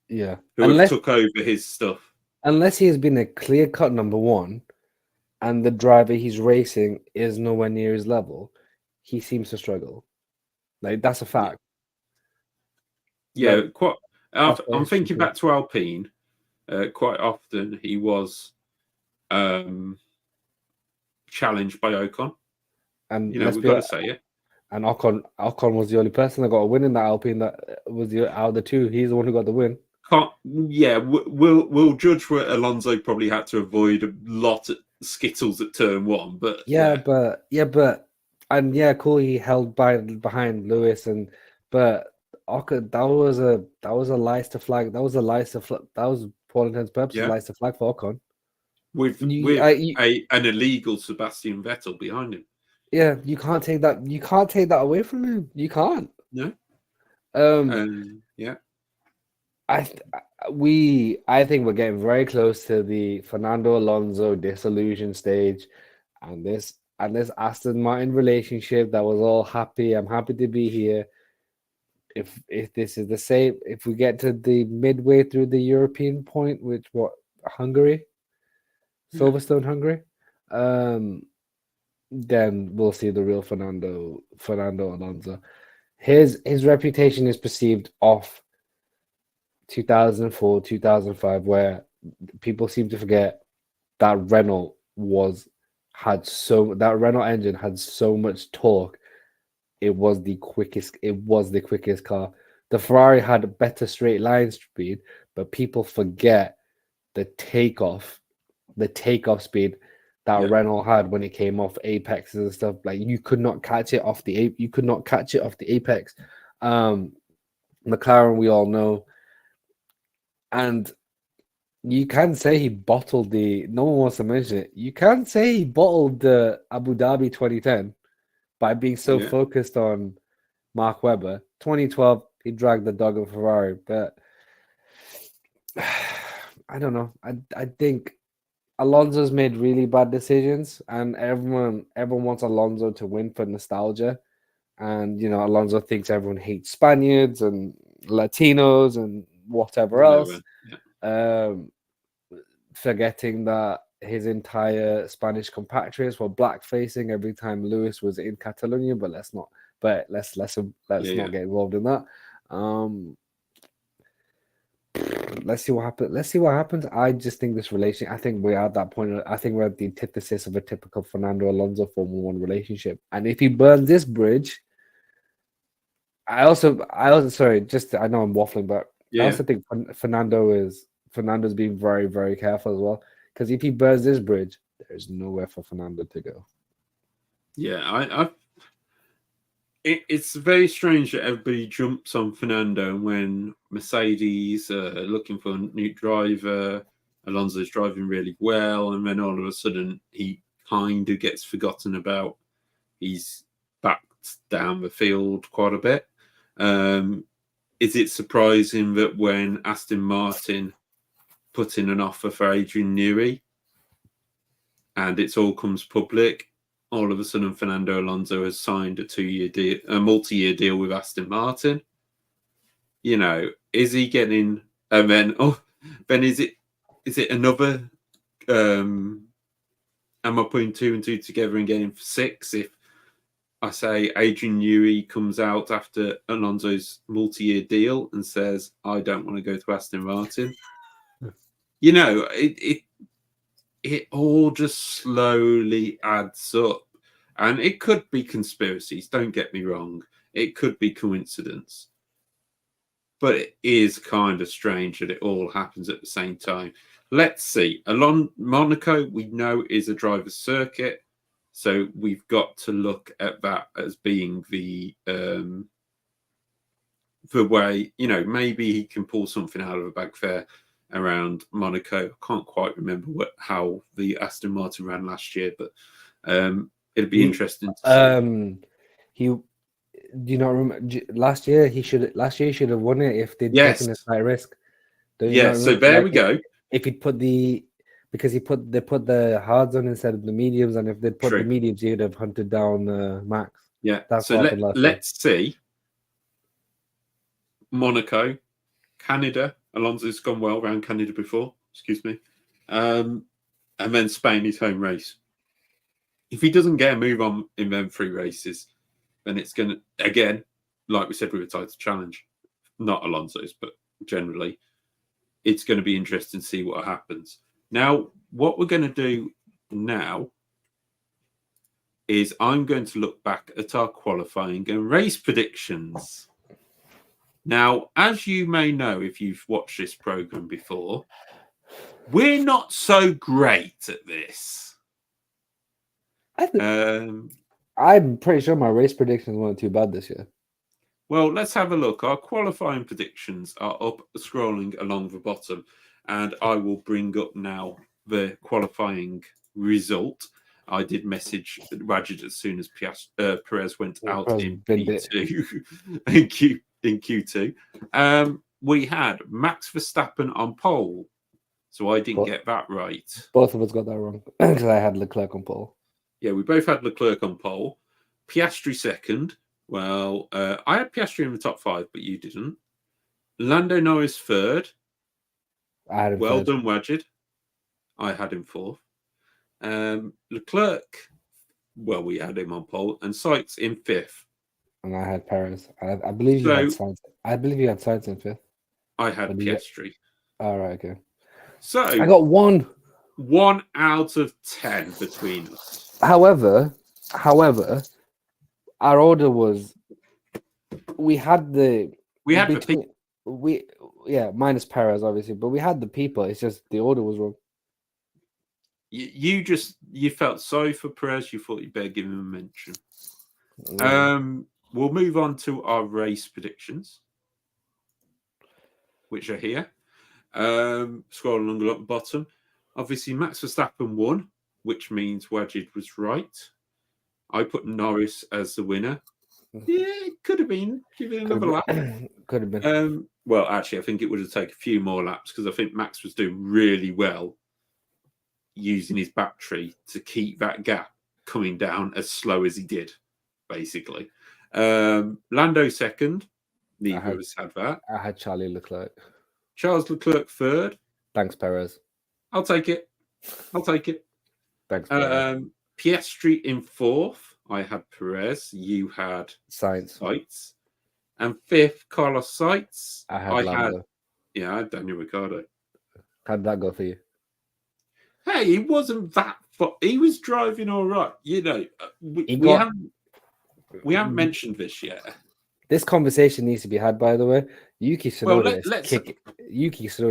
Yeah. Who took over his stuff. Unless he has been a clear-cut number 1 and the driver he's racing is nowhere near his level, he seems to struggle. Like, that's a fact. Yeah, like, quite. I'm thinking back to Alpine. Quite often he was challenged by Ocon. And we've got to say it. And Ocon was the only person that got a win in that Alpine. That was out of the 2. He's the one who got the win. We'll judge where Alonso probably had to avoid a lot of skittles at turn 1, but cool. He held behind Lewis, but that was a Leicester flag. That was a Leicester flag. That was, for all intents and purposes, Yeah. Leicester flag for Ocon. with You, an illegal Sebastian Vettel behind him. yeah, you can't take that. You can't take that away from him. You can't. No. Yeah. I think we're getting very close to the Fernando Alonso disillusion stage, and this Aston Martin relationship that was all happy. I'm happy to be here. If this is the same, if we get to the midway through the European point, which Hungary, Silverstone, Hungary, then we'll see the real Fernando Alonso. His reputation is perceived off 2004, 2005, where people seem to forget that Renault engine had so much torque. It was the quickest car. The Ferrari had better straight line speed, but people forget the takeoff speed that Renault had when it came off apexes and stuff. Like, you could not catch it off the apex. McLaren, we all know. And you can say he bottled no one wants to mention it. You can say he bottled the Abu Dhabi 2010 by being so focused on Mark Webber. 2012, he dragged the dog of Ferrari. But I don't know. I think Alonso's made really bad decisions, and everyone wants Alonso to win for nostalgia. And, Alonso thinks everyone hates Spaniards and Latinos and whatever else. Forgetting that his entire Spanish compatriots were black-facing every time Lewis was in Catalonia, but let's not get involved in that. Let's see what happens. I just think this relation. I think we're at that point. I think we're at the antithesis of a typical Fernando Alonso Formula One relationship. And if he burns this bridge, I also sorry, I know I'm waffling, but I also think Fernando's being very, very careful as well. Because if he burns this bridge, there's nowhere for Fernando to go. Yeah, it's very strange that everybody jumps on Fernando when Mercedes are looking for a new driver. Alonso's driving really well, and then all of a sudden he kind of gets forgotten about. He's backed down the field quite a bit. Is it surprising that when Aston Martin put in an offer for Adrian Newey and it's all comes public, all of a sudden Fernando Alonso has signed a multi-year deal with Aston Martin? Is he getting? And then is it another? Am I putting 2 and 2 together and getting for 6? If I say Adrian Newey comes out after Alonso's multi-year deal and says, "I don't want to go to Aston Martin," it all just slowly adds up. And it could be conspiracies, don't get me wrong. It could be coincidence. But it is kind of strange that it all happens at the same time. Let's see. Monaco, we know, is a driver's circuit. So we've got to look at that as being the way, maybe he can pull something out of a bag there around Monaco. I can't quite remember how the Aston Martin ran last year, but it'd be interesting to see. Do you not remember last year? He should have won it if they'd taken a high risk. So there we go. If he'd put because they put the hards on instead of the mediums, and if they'd put the mediums, he'd have hunted down Max. Yeah, that's so let's see. Monaco, Canada. Alonso's gone well around Canada before. Excuse me, and then Spain, his home race. If he doesn't get a move on in them 3 races, then it's going to, again, like we said with a title challenge, not Alonso's, but generally, it's going to be interesting to see what happens. Now, what we're going to do now is I'm going to look back at our qualifying and race predictions. Now, as you may know, if you've watched this program before, we're not so great at this. I'm pretty sure my race predictions weren't too bad this year. Well, let's have a look. Our qualifying predictions are up, scrolling along the bottom, and I will bring up now the qualifying result. I did message Rajid as soon as Perez went out Perez in binned it. P2 in Q2. We had Max Verstappen on pole, so I didn't get that right. Both of us got that wrong because I had Leclerc on pole. Yeah, we both had Leclerc on pole. Piastri second. Well, I had Piastri in the top 5, but you didn't. Lando Norris third. I had him Well third. done, Wajid. I had him fourth. Leclerc, well, we had him on pole, and Sainz in fifth. And I had Perez. I believe you had Sainz. I believe you had Sainz in fifth. I had Piastri. All right, okay. So I got 1 out of 10 between us. However, our order was minus Perez obviously, but we had the people. It's just the order was wrong. You felt sorry for Perez. You thought you better give him a mention. Yeah. We'll move on to our race predictions, which are here. Scroll along the bottom. Obviously, Max Verstappen won, which means Wajid was right. I put Norris as the winner. Yeah, it could have been. Give it another lap. Could have been. Well, actually, I think it would have taken a few more laps because I think Max was doing really well using his battery to keep that gap coming down as slow as he did, basically. Lando second. Neither of us had that. I had Charlie Leclerc. Charles Leclerc third. Thanks, Perez. I'll take it. Thanks, Perez. Piastri in fourth. I had Perez. You had Sainz. And fifth, Carlos Sainz. I had Lando. I had Daniel Ricciardo. How did that go for you? Hey, he wasn't that far. He was driving all right. You know, we haven't mentioned this yet. This conversation needs to be had, by the way. Yuki Tsunoda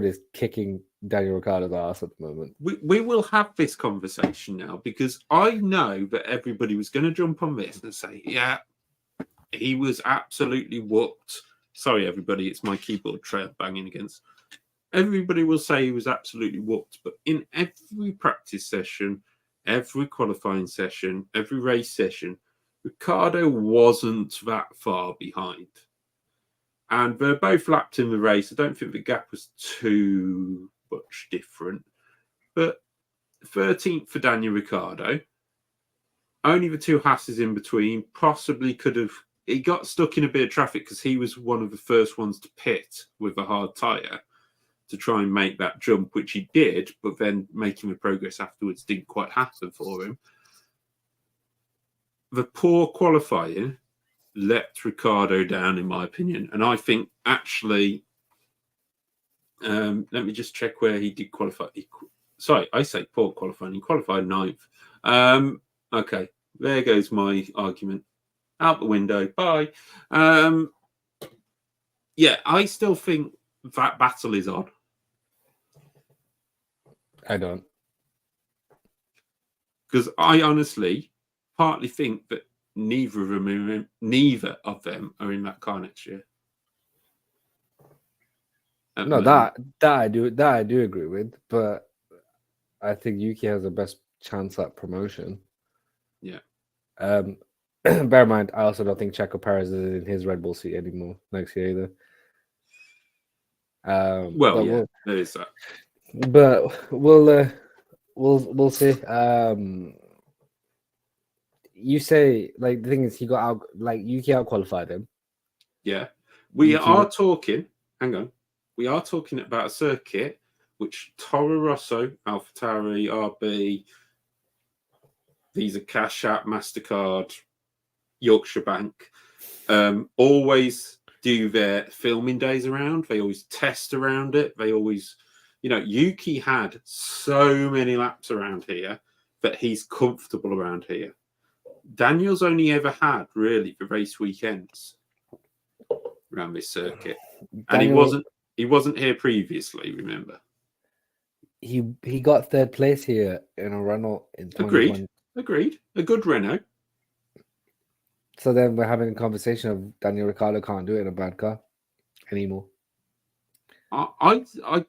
is kicking Daniel Ricciardo's ass at the moment. We will have this conversation now because I know that everybody was going to jump on this and say, yeah, he was absolutely whooped. Sorry, everybody, it's my keyboard tray banging against. Everybody will say he was absolutely whooped, but in every practice session, every qualifying session, every race session, Ricciardo wasn't that far behind. And they're both lapped in the race. I don't think the gap was too much different. But 13th for Daniel Ricciardo. Only the 2 Hasses in between. Possibly could have... He got stuck in a bit of traffic because he was one of the first ones to pit with a hard tyre to try and make that jump, which he did, but then making the progress afterwards didn't quite happen for him. The poor qualifying let Ricciardo down, in my opinion. And I think, actually, let me just check where he did qualify. Sorry, I say poor qualifying. He qualified 9th. Okay, there goes my argument. Out the window. Bye. Yeah, I still think that battle is on. I don't. Because I honestly partly think that neither of them are in that car next year. No, that I do agree with, but I think Yuki has the best chance at promotion. Yeah. Bear in mind, I also don't think Checo Perez is in his Red Bull seat anymore next year either. There is that. But we'll see. You say, like, the thing is, he got out, like, Yuki out qualified him. Yeah, we are talking about a circuit which Toro Rosso, AlphaTauri, RB, Visa Cash App, MasterCard, Yorkshire Bank, always do their filming days around. They always test around it. They always, Yuki had so many laps around here that he's comfortable around here. Daniel's only ever had really the race weekends around this circuit, and he wasn't here previously. Remember, he got 3rd place here in a Renault in 2020. Agreed. A good Renault. So then we're having a conversation of Daniel Ricciardo can't do it in a bad car anymore. I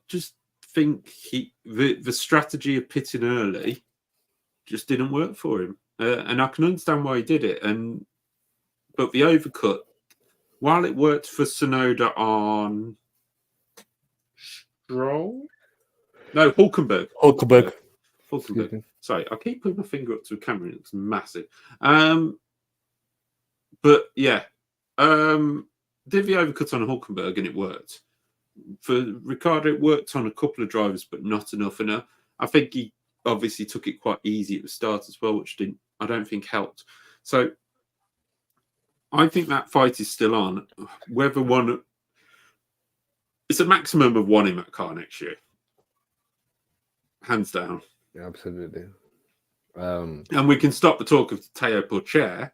just think the strategy of pitting early just didn't work for him, and I can understand why he did it. But the overcut, while it worked for Tsunoda on Stroll, no, Hulkenberg. Sorry, I keep putting my finger up to the camera. It looks massive. But yeah, did the overcut on Hulkenberg and it worked. For Ricciardo, it worked on a couple of drivers, but not enough. And I think he obviously took it quite easy at the start as well, which I don't think helped. So I think that fight is still on. Whether one, it's a maximum of one in that car next year, hands down. Yeah, absolutely. And we can stop the talk of Teo Pourchaire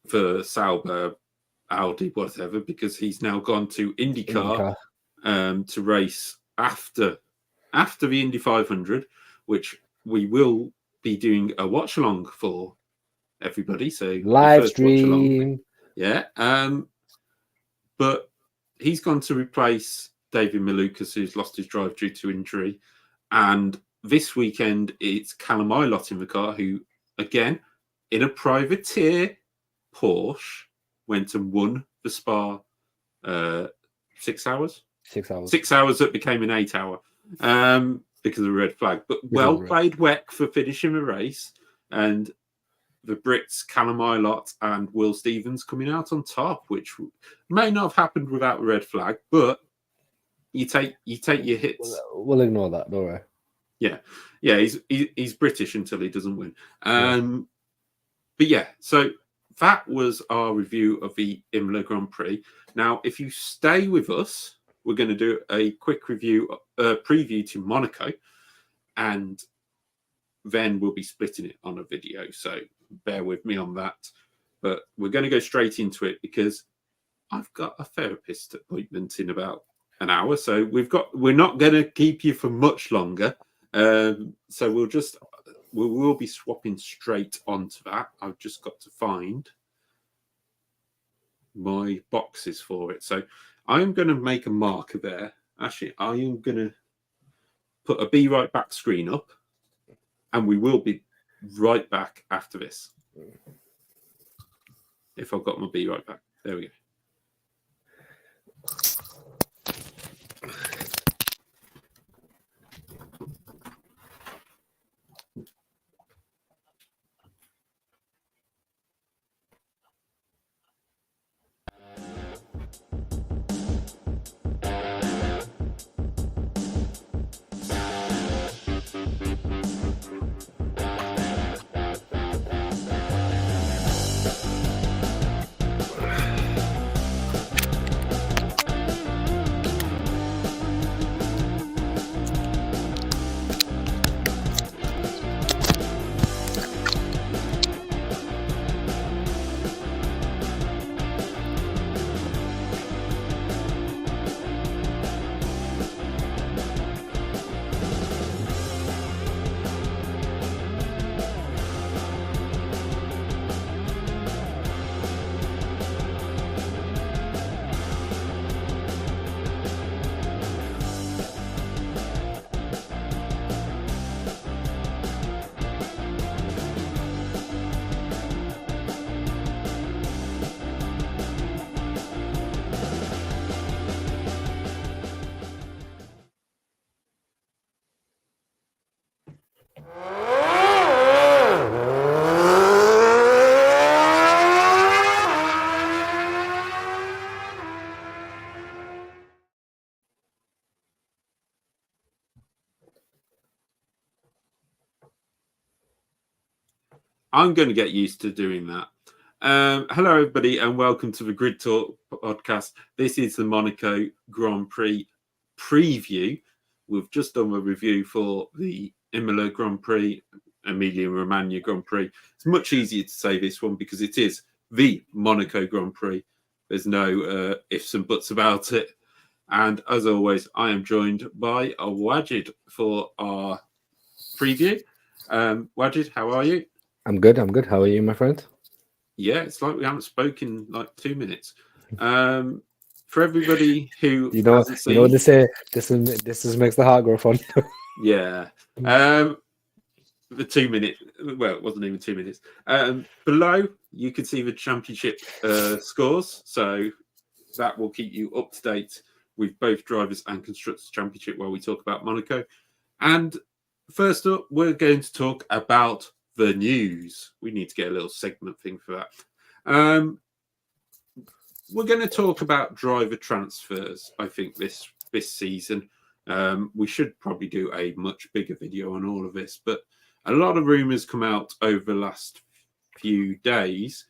for Sauber, Audi, whatever, because he's now gone to IndyCar. To race after the Indy 500, which we will be doing a watch along for everybody. So live stream, yeah. But he's gone to replace David Malukas, who's lost his drive due to injury, and this weekend it's Callum Ilott in the car, who again in a privateer Porsche went and won the Spa 6 hours. 6 hours. 6 hours that became an 8 hour because of the red flag. But well played, Weck, for finishing the race. And the Brits, Callum Ilott and Will Stevens coming out on top, which may not have happened without the red flag, but you take your hits. We'll ignore that, don't worry. Yeah. He's British until he doesn't win. But yeah, so that was our review of the Imola Grand Prix. Now, if you stay with us, we're going to do a quick preview to Monaco, and then we'll be splitting it on a video. So bear with me on that. But we're going to go straight into it because I've got a therapist appointment in about an hour. So we're not going to keep you for much longer. So we will be swapping straight onto that. I've just got to find my boxes for it. So I'm going to make a marker there. Actually, I am going to put a Be Right Back screen up, and we will be right back after this. If I've got my Be Right Back. There we go. I'm going to get used to doing that. Hello, everybody, and welcome to the Grid Talk podcast. This is the Monaco Grand Prix preview. We've just done a review for the Imola Grand Prix, Emilia Romagna Grand Prix. It's much easier to say this one because it is the Monaco Grand Prix. There's no ifs and buts about it. And as always, I am joined by Wajid for our preview. Wajid, how are you? I'm good. How are you, my friend? Yeah, it's like we haven't spoken like 2 minutes. For everybody who hasn't You know what seen, they say. This is makes the heart grow fond. yeah. The 2 minute, well, it wasn't even 2 minutes. Below, you can see the championship scores. So that will keep you up to date with both drivers and constructors championship while we talk about Monaco. And first up, we're going to talk about the news. We need to get a little segment thing for that. We're going to talk about driver transfers, I think, this season. We should probably do a much bigger video on all of this, but a lot of rumours come out over the last few days.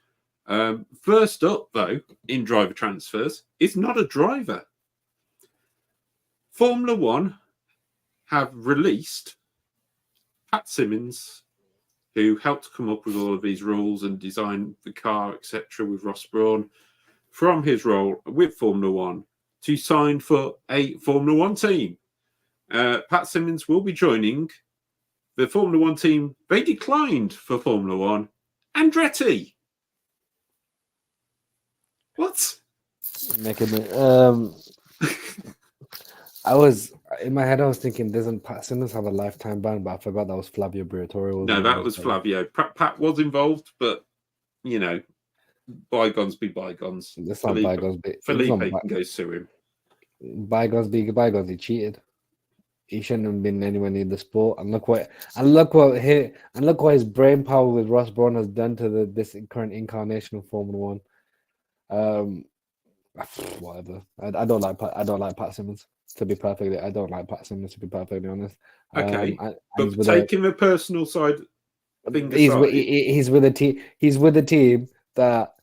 First up, though, in driver transfers, is not a driver. Formula One have released Pat Simmons, who helped come up with all of these rules and design the car, etc., with Ross Brawn, from his role with Formula One to sign for a Formula One team. Pat Simmons will be joining the Formula One team they declined for Formula One, Andretti. What? Making it. I was in my head. I was thinking, doesn't Pat Simmons have a lifetime ban? But I forgot that was Flavio Briatore. No, that was Flavio. Pat was involved, but you know, bygones be bygones. It's not bygones. Felipe can go sue him. Bygones be bygones. He cheated. He shouldn't have been anywhere near the sport. And look what his brain power with Ross Brawn has done to this current incarnation of Formula One. Whatever. I don't like Pat Simmons. To be perfectly, I don't like Pat Simmons. To be perfectly honest. Okay, but taking the personal side, he's with a team. He's with a team that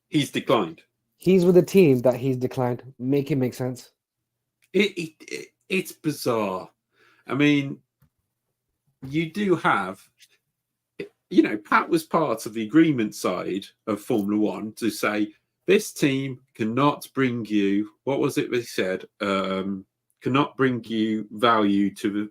he's declined. He's with a team that he's declined. Make it make sense. It's bizarre. I mean, you do have, Pat was part of the agreement side of Formula One to say this team cannot bring you, what was it they said? Cannot bring you value to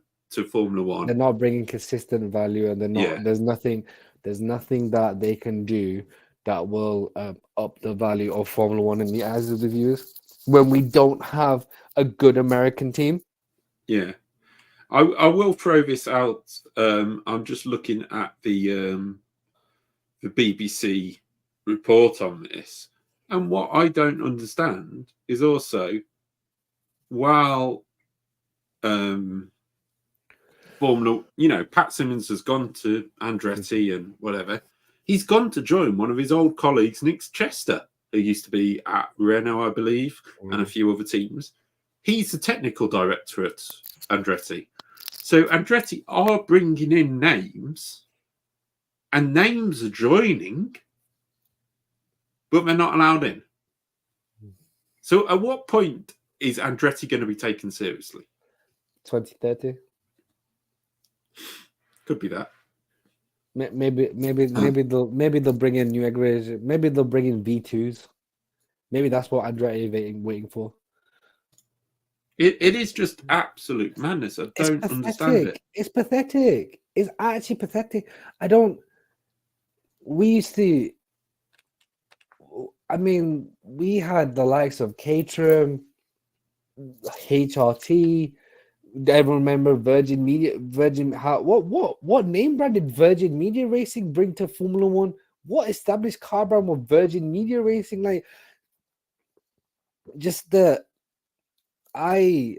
Formula One. They're not bringing consistent value, and they're not. Yeah. There's nothing that they can do that will up the value of Formula One in the eyes of the viewers. When we don't have a good American team. Yeah, I will throw this out. I'm just looking at the BBC report on this, and what I don't understand is also, while Formula, Pat Simmons has gone to Andretti and whatever, he's gone to join one of his old colleagues, Nick Chester, who used to be at Renault, I believe, and a few other teams. He's the technical director at Andretti. So Andretti are bringing in names, and names are joining, but they're not allowed in. So at what point is Andretti going to be taken seriously? 2030. Could be that. Maybe they'll bring in new aggregation. Maybe they'll bring in V2s. Maybe that's what Andretti is waiting for. It is just absolute madness. I don't understand it. It's pathetic. It's actually pathetic. We had the likes of Caterham, HRT. Everyone remember Virgin Media? What name brand did Virgin Media Racing bring to Formula One? What established car brand was Virgin Media Racing? Like, just the. I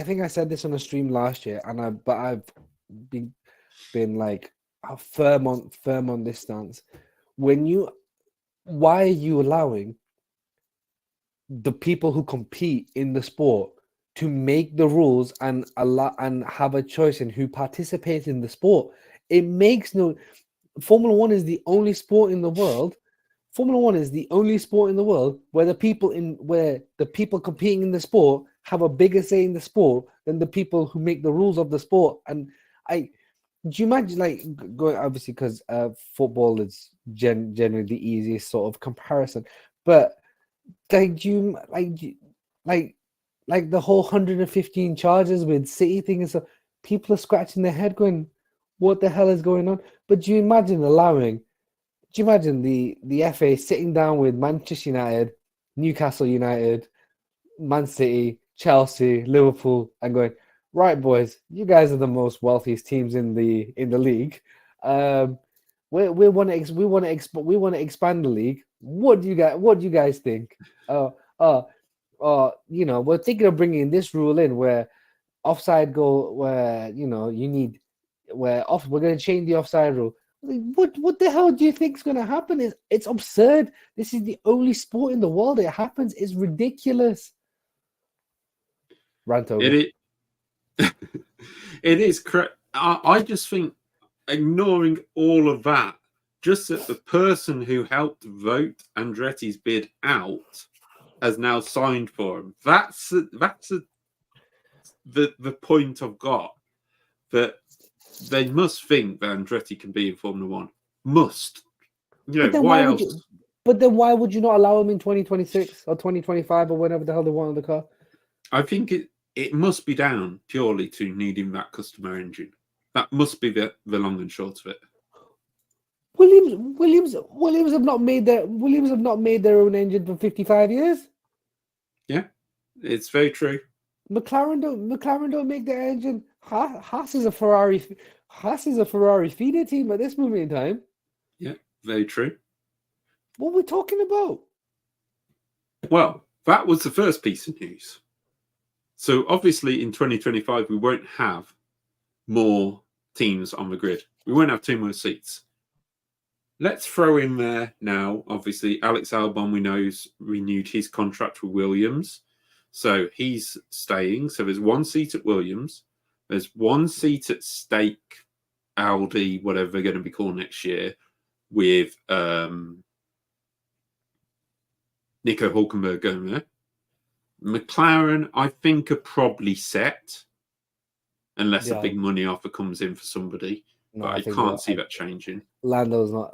think I said this on a stream last year, but I've been like firm on this stance. Why are you allowing the people who compete in the sport to make the rules and have a choice in who participates in the sport? It makes no. Formula One is the only sport in the world. Formula One is the only sport in the world where the people competing in the sport have a bigger say in the sport than the people who make the rules of the sport. And do you imagine, like, going, obviously, because football is generally the easiest sort of comparison, but like, like the whole 115 charges with City thing and stuff, people are scratching their head going, what the hell is going on? But do you imagine allowing you imagine the FA sitting down with Manchester United, Newcastle United, Man City, Chelsea, Liverpool, and going, right, boys, you guys are the most wealthiest teams in the league. We want to we want to expand the league. What do you guys think? We're thinking of bringing this rule in where offside goal, where you need we're going to change the offside rule. What the hell do you think is going to happen? It's absurd. This is the only sport in the world it happens. It's ridiculous. Rant over. It is correct. I just think ignoring all of that, just that the person who helped vote Andretti's bid out has now signed for him. That's the point I've got, that they must think that Andretti can be in Formula One. Must. Why else? But then why would you not allow him in 2026 or 2025 or whenever the hell they want on the car? I think it must be down purely to needing that customer engine. That must be the long and short of it. Williams have not made their own engine for 55 years. Yeah, it's very true. McLaren don't make their engine. Haas is a Ferrari feeder team at this moment in time. Yeah, very true. What are we talking about? Well, that was the first piece of news. So obviously in 2025 we won't have more teams on the grid. We won't have 2 more seats. Let's throw in there now, obviously, Alex Albon, we know, renewed his contract with Williams. So he's staying. So there's 1 seat at Williams. There's 1 seat at Stake, Audi, whatever they're going to be called next year, with Nico Hulkenberg going there. McLaren, I think, are probably set, unless a big money offer comes in for somebody. No, but I can't see that changing. Lando's not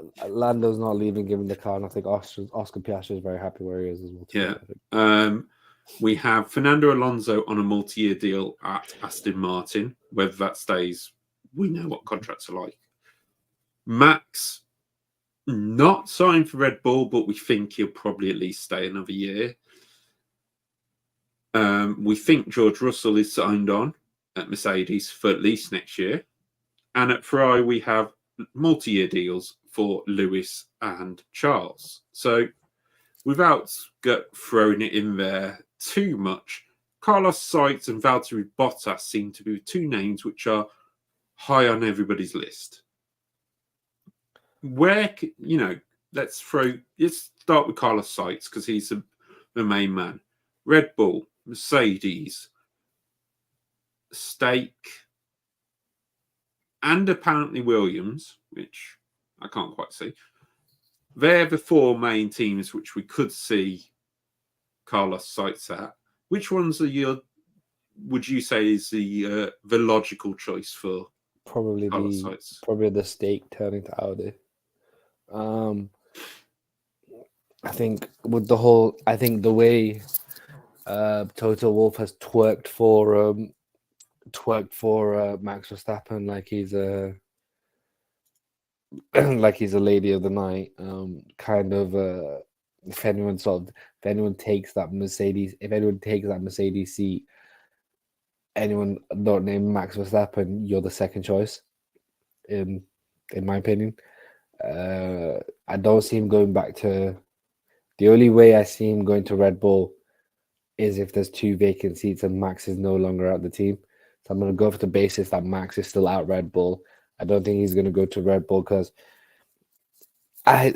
leaving, given the car, and I think Oscar Piastri is very happy where he is as well. Yeah. We have Fernando Alonso on a multi-year deal at Aston Martin. Whether that stays, we know what contracts are like. Max, not signed for Red Bull, but we think he'll probably at least stay another year. We think George Russell is signed on at Mercedes for at least next year. And at Ferrari, we have multi-year deals for Lewis and Charles. So without throwing it in there too much, Carlos Sainz and Valtteri Bottas seem to be 2 names which are high on everybody's list. Let's start with Carlos Sainz because he's the main man. Red Bull, Mercedes, Stake, and apparently Williams, which I can't quite see. They're the 4 main teams which we could see Carlos Sainz at. Which ones would you say is the logical choice for probably Carlos Sainz? Probably the Stake turning to Audi. I think the way Toto Wolff has twerked for Max Verstappen like he's a lady of the night. If anyone takes that Mercedes seat, anyone not named Max Verstappen, you're the second choice. In my opinion, I don't see him going back to. The only way I see him going to Red Bull is if there's 2 vacant seats and Max is no longer at the team. So I'm going to go for the basis that Max is still at Red Bull. I don't think he's going to go to Red Bull because I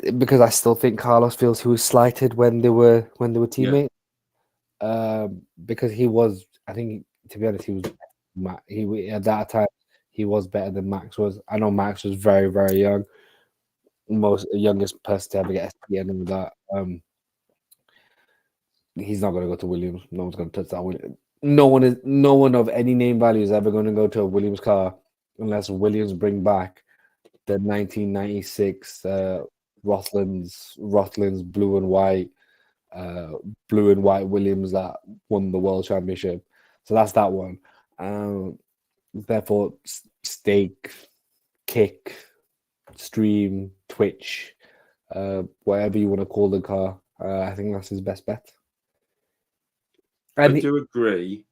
still think Carlos feels he was slighted when they were teammates. Yeah. Because he was, I think, to be honest, he at that time he was better than Max was. I know Max was very, very young, youngest person to ever get SPN and that. He's not going to go to Williams. No one's going to touch that Williams. No one of any name value is ever going to go to a Williams car unless Williams bring back the 1996 Rothlands blue and white Williams that won the world championship. So that's that one. Therefore, Stake, Kick, Stream, Twitch, whatever you want to call the car. I think that's his best bet. I And do agree.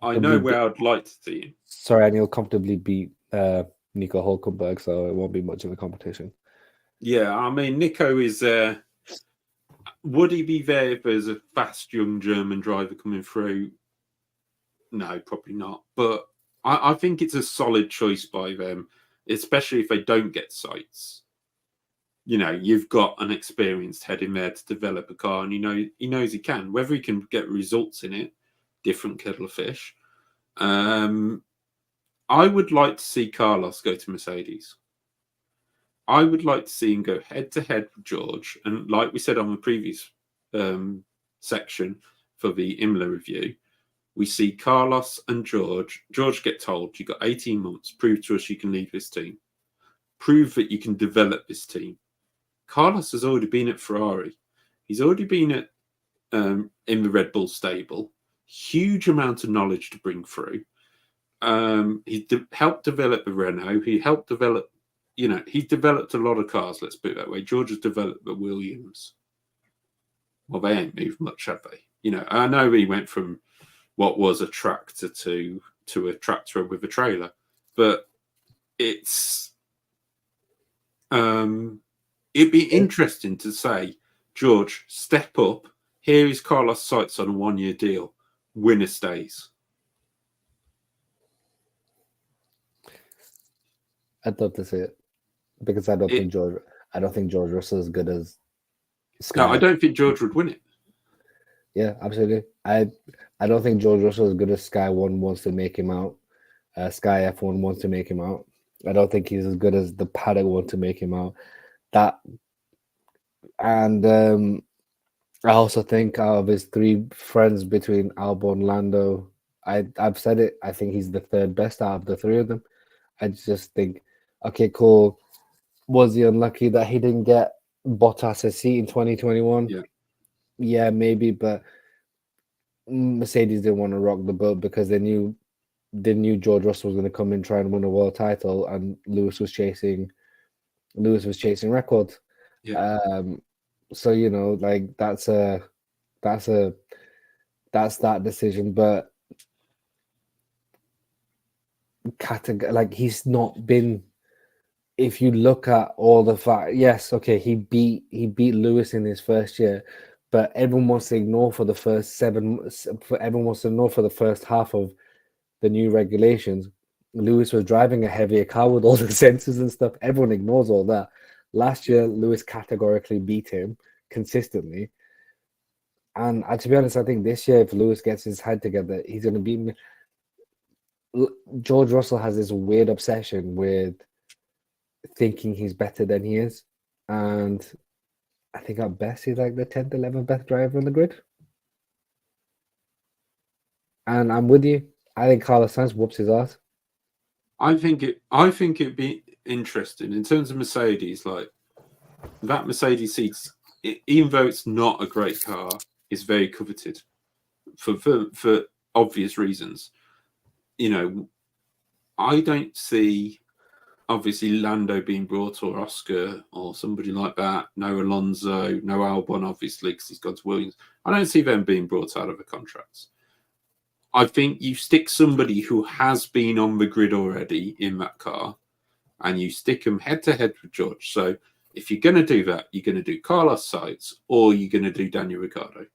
I comfortably know where I'd like to see him. sorry, and he'll comfortably beat Nico Hulkenberg, so it won't be much of a competition. Yeah, I mean, Nico is there. Would he be there if there's a fast young German driver coming through? No, probably not. But I think it's a solid choice by them, especially if they don't get sites. You know, you've got an experienced head in there to develop a car, and he knows he can. Whether he can get results in it, different kettle of fish. I would like to see Carlos go to Mercedes. I would like to see him go head to head with George, and like we said on the previous section for the Imola review, we see Carlos and George. George get told, "You got 18 months. Prove to us you can lead this team. Prove that you can develop this team." Carlos has already been at Ferrari. He's already been at in the Red Bull stable. Huge amount of knowledge to bring through. He helped develop the Renault. He helped develop, he developed a lot of cars. Let's put it that way. George has developed the Williams. Well, they ain't moved much, have they? I know he went from what was a tractor to a tractor with a trailer, but it's it'd be interesting to say, George, step up. Here is Carlos Sainz on a 1-year deal. Winner stays. I'd love to see it because I don't think George Russell is as good as Sky. No, I don't think George would win it. Yeah, absolutely. I don't think George Russell is as good as Sky One wants to make him out. Sky F1 wants to make him out. I don't think he's as good as the paddock want to make him out. I also think out of his 3 friends between Albon, Lando, I've said it. I think he's the 3rd best out of the 3 of them. I just think, okay, cool. Was he unlucky that he didn't get Bottas a seat in 2021? Yeah, maybe, but Mercedes didn't want to rock the boat because they knew George Russell was going to come in, try and win a world title, and Lewis was chasing records. Yeah. So like that's that decision, but like he's not been. If you look at all the fact, yes, okay, he beat Lewis in his first year, but everyone wants to ignore for the first 7. Everyone wants to ignore for the first half of the new regulations. Lewis was driving a heavier car with all the sensors and stuff. Everyone ignores all that. Last year, Lewis categorically beat him consistently. And to be honest, I think this year, if Lewis gets his head together, he's going to beat me. George Russell has this weird obsession with thinking he's better than he is. And I think at best, he's like the 10th, 11th best driver on the grid. And I'm with you. I think Carlos Sainz whoops his ass. I think it'd be interesting in terms of Mercedes. Like that Mercedes seats, even though it's not a great car, is very coveted for obvious reasons. I don't see obviously Lando being brought, or Oscar, or somebody like that. No Alonso, no Albon, obviously, because he's gone to Williams. I don't see them being brought out of the contracts. I think you stick somebody who has been on the grid already in that car, and you stick them head to head with George. So if you're going to do that, you're going to do Carlos Sainz, or you're going to do Daniel Ricciardo.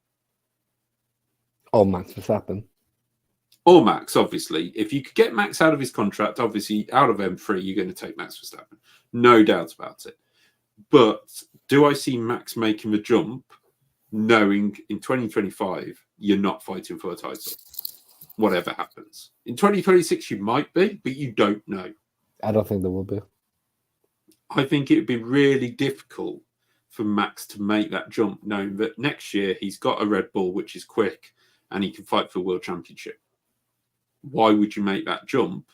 Or Max Verstappen. Or Max, obviously. If you could get Max out of his contract, obviously out of M3, you're going to take Max Verstappen. No doubt about it. But do I see Max making the jump, knowing in 2025 you're not fighting for a title? Whatever happens. In 2026 you might be, but you don't know. I don't think there will be. I think it would be really difficult for Max to make that jump, knowing that next year he's got a Red Bull which is quick and he can fight for a World Championship. Why would you make that jump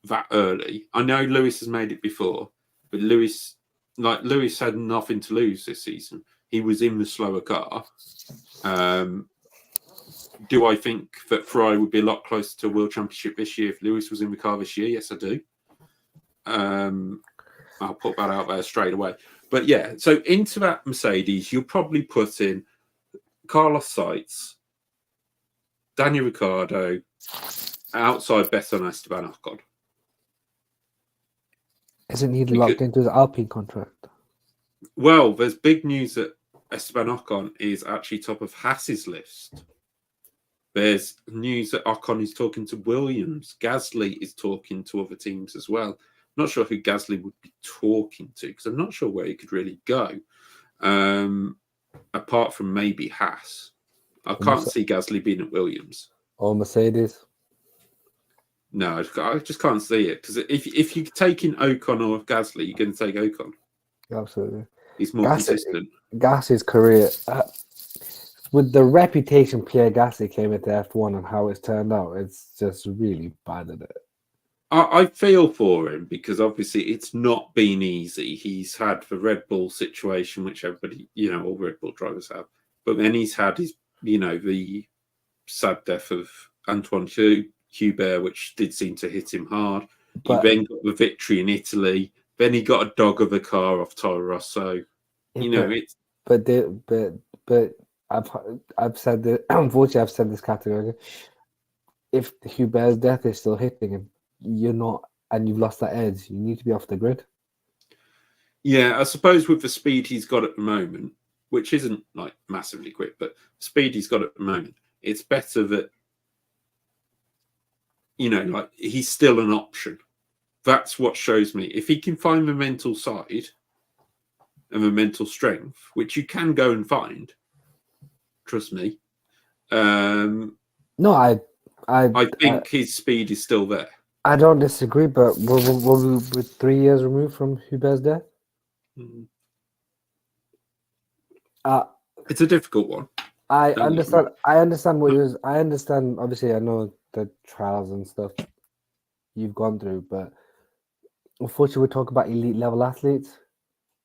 that early? I know Lewis has made it before, but Lewis had nothing to lose this season. He was in the slower car. Do I think that Ferrari would be a lot closer to a World Championship this year if Lewis was in the car this year? Yes, I do. I'll put that out there straight away. But yeah, so into that Mercedes, you'll probably put in Carlos Sainz, Daniel Ricciardo, outside Vettel and Esteban Ocon. Isn't he We locked could, into his Alpine contract? well, there's big news that Esteban Ocon is actually top of Haas's list. There's news that Ocon is talking to Williams. Gasly is talking to other teams as well. Not sure who Gasly would be talking to because I'm not sure where he could really go, apart from maybe Haas. I can't see Gasly being at Williams. Or Mercedes? No, I just can't see it because if you're taking Ocon or Gasly, you're going to take Ocon. Absolutely. He's more consistent. Gasly's career, with the reputation Pierre Gasly came into F1 and how it's turned out, it's just really bad at it. I feel for him because obviously it's not been easy. He's had the Red Bull situation, which everybody, all Red Bull drivers have. But then he's had his, the sad death of Antoine Hubert, which did seem to hit him hard. But, he then got the victory in Italy. Then he got a dog of a car off Toro Rosso. It's. But I've said that. Unfortunately, I've said this category. If Hubert's death is still hitting him, you're not, and you've lost that edge. You need to be off the grid. Yeah, I suppose with the speed he's got at the moment, which isn't like massively quick, but speed he's got at the moment, it's better that like he's still an option. That's what shows me. If he can find the mental side and the mental strength, which you can go and find, trust me. No, I think his speed is still there. I don't disagree, but we're 3 years removed from Hubert's death. It's a difficult one. I understand what you. I understand. Obviously, I know the trials and stuff you've gone through, but unfortunately, we talk about elite level athletes.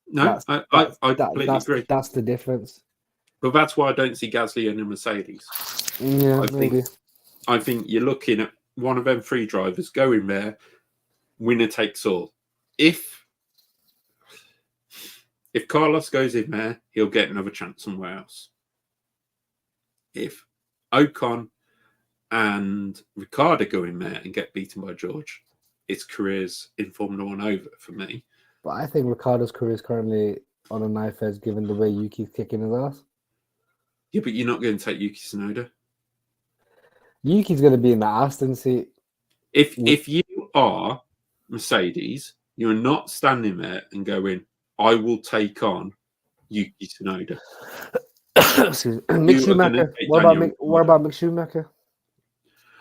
No, I completely agree. That's the difference. But that's why I don't see Gasly in a Mercedes. Yeah, maybe. I think you're looking at one of them 3 drivers going there, winner takes all. If Carlos goes in there, he'll get another chance somewhere else. If Ocon and Ricciardo go in there and get beaten by George, his career's in Formula 1 over for me. But I think Ricciardo's career is currently on a knife edge given the way Yuki's kicking his ass. Yeah, but you're not going to take Yuki Tsunoda. Yuki's going to be in the Aston seat. If you are Mercedes, you're not standing there and going, I will take on Yuki Tsunoda. Mick Schumacher. What about Mick Schumacher?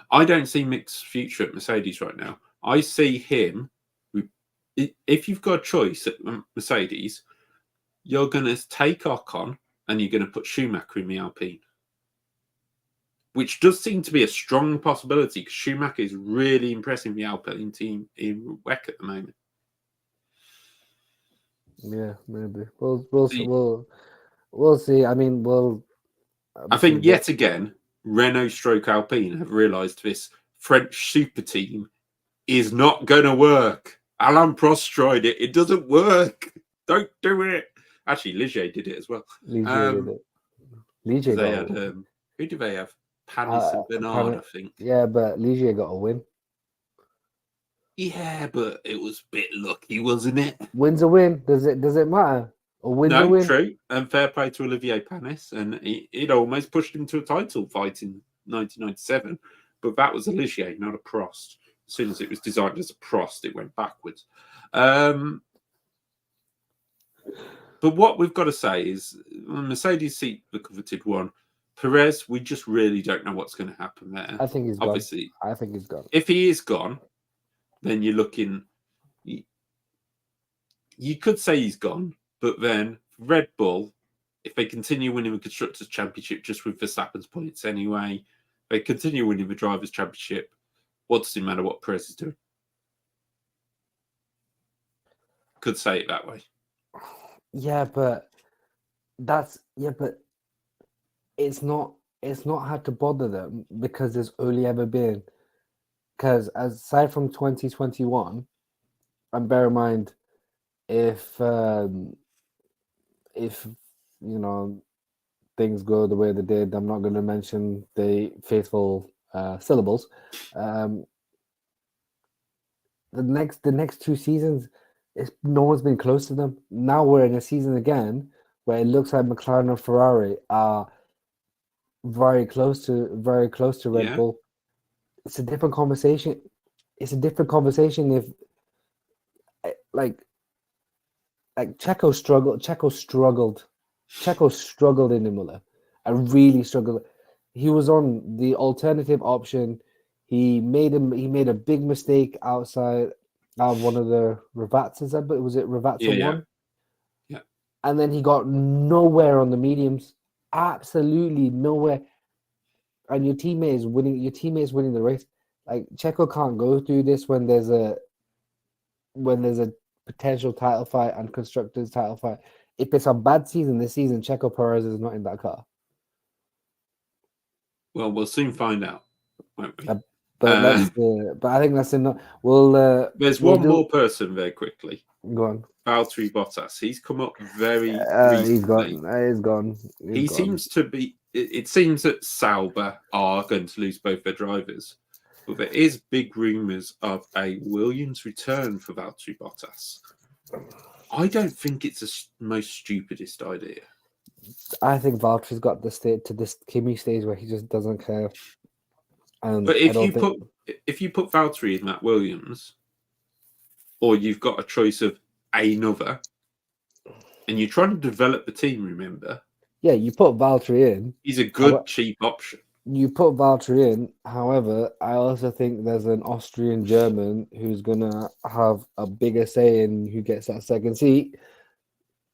I don't see Mick's future at Mercedes right now. I see him. If you've got a choice at Mercedes, you're going to take Ocon and you're going to put Schumacher in the Alpine, which does seem to be a strong possibility because Schumacher is really impressing the Alpine team in WEC at the moment. Yeah, maybe. We'll see. I mean, I think yet again, Renault / Alpine have realised this French super team is not going to work. Alain Prost tried it. It doesn't work. Don't do it. Actually, Ligier did it as well. Ligier did it. Ligier they had, who do they have? Panis and Bernard, I think. Yeah, but Ligier got a win. Yeah, but it was a bit lucky, wasn't it? Win's a win. Does it matter? A win's a win. True. And fair play to Olivier Panis. And it almost pushed him to a title fight in 1997. But that was a Ligier, not a Prost. As soon as it was designed as a Prost, it went backwards. But what we've got to say is Mercedes seat the coveted one. Perez, we just really don't know what's going to happen there. I think he's obviously gone. I think he's gone. If he is gone, then you're looking. You could say he's gone, but then Red Bull, if they continue winning the Constructors' Championship just with Verstappen's points anyway, they continue winning the Drivers' Championship. What does it matter what Perez is doing? Could say it that way. Yeah, but it's not had to bother them because there's only ever been, because aside from 2021, and bear in mind if if things go the way they did, I'm not going to mention the faithful syllables. The next 2 seasons, no one's been close to them. Now we're in a season again where it looks like McLaren and Ferrari are very close to Red Yeah. Bull. It's a different conversation. It's a different conversation if like Checo struggled. Checo struggled in Imola. I really struggled. He was on the alternative option. He made a big mistake outside of one of the Ravazzas. But was it Ravazza Yeah. one? Yeah. And then he got nowhere on the mediums. Absolutely nowhere. And your teammate is winning. Your teammate is winning the race. Like Checo can't go through this when there's a potential title fight and constructors title fight. If it's a bad season this season, Checo Perez is not in that car. Well, we'll soon find out, won't we? But I think that's enough. We'll There's we'll one more person very quickly. Go on. Valtteri Bottas. He's come up very He's recently. gone. He's gone. He seems to be. It seems that Sauber are going to lose both their drivers, but there is big rumours of a Williams return for Valtteri Bottas. I don't think it's the most stupidest idea. I think Valtteri's got the state to this Kimi stage where he just doesn't care. And But if you put Valtteri in that Williams, or you've got a choice of another, and you're trying to develop the team, remember? Yeah, you put Valtteri in. He's a good, cheap option. You put Valtteri in. However, I also think there's an Austrian German who's going to have a bigger say in who gets that second seat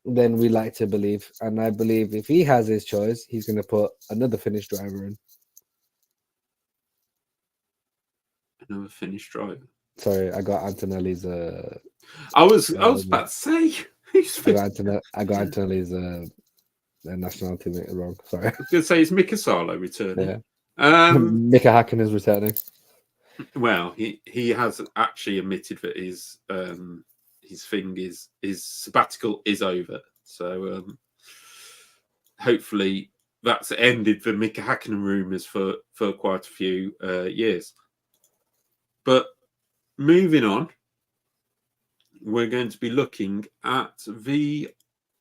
than we like to believe. And I believe if he has his choice, he's going to put another Finnish driver in. Another Finnish driver. Sorry, I got Antonelli's. I was about to say. I got Antonelli's nationality wrong. Sorry. I was going to say, is Mika Salo returning? Yeah. Mika Hakkinen is returning. Well, he has actually admitted that his sabbatical is over. So hopefully that's ended the Mika Hakkinen rumours for quite a few years. But moving on, we're going to be looking at the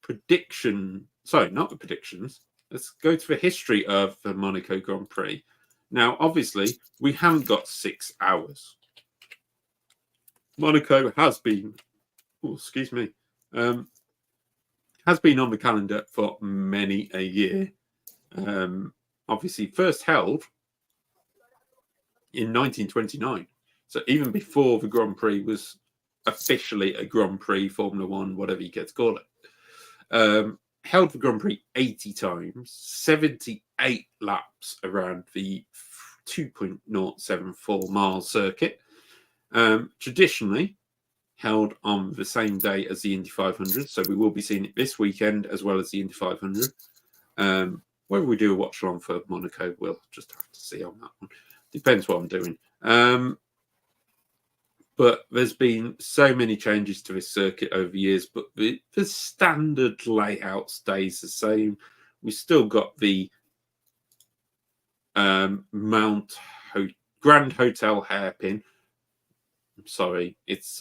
prediction. Sorry, not the predictions. Let's go to the history of the Monaco Grand Prix. Now, obviously, we haven't got 6 hours. Monaco has been, has been on the calendar for many a year. Obviously, first held in 1929. So even before the Grand Prix was officially a Grand Prix, Formula One, whatever you get to call it. Held the Grand Prix 80 times, 78 laps around the 2.074 mile circuit. Traditionally held on the same day as the Indy 500. So we will be seeing it this weekend as well as the Indy 500. Whether we do a watch along for Monaco, we'll just have to see on that one. Depends what I'm doing. But there's been so many changes to this circuit over the years, but the standard layout stays the same. We still got the Grand Hotel hairpin. I'm sorry, it's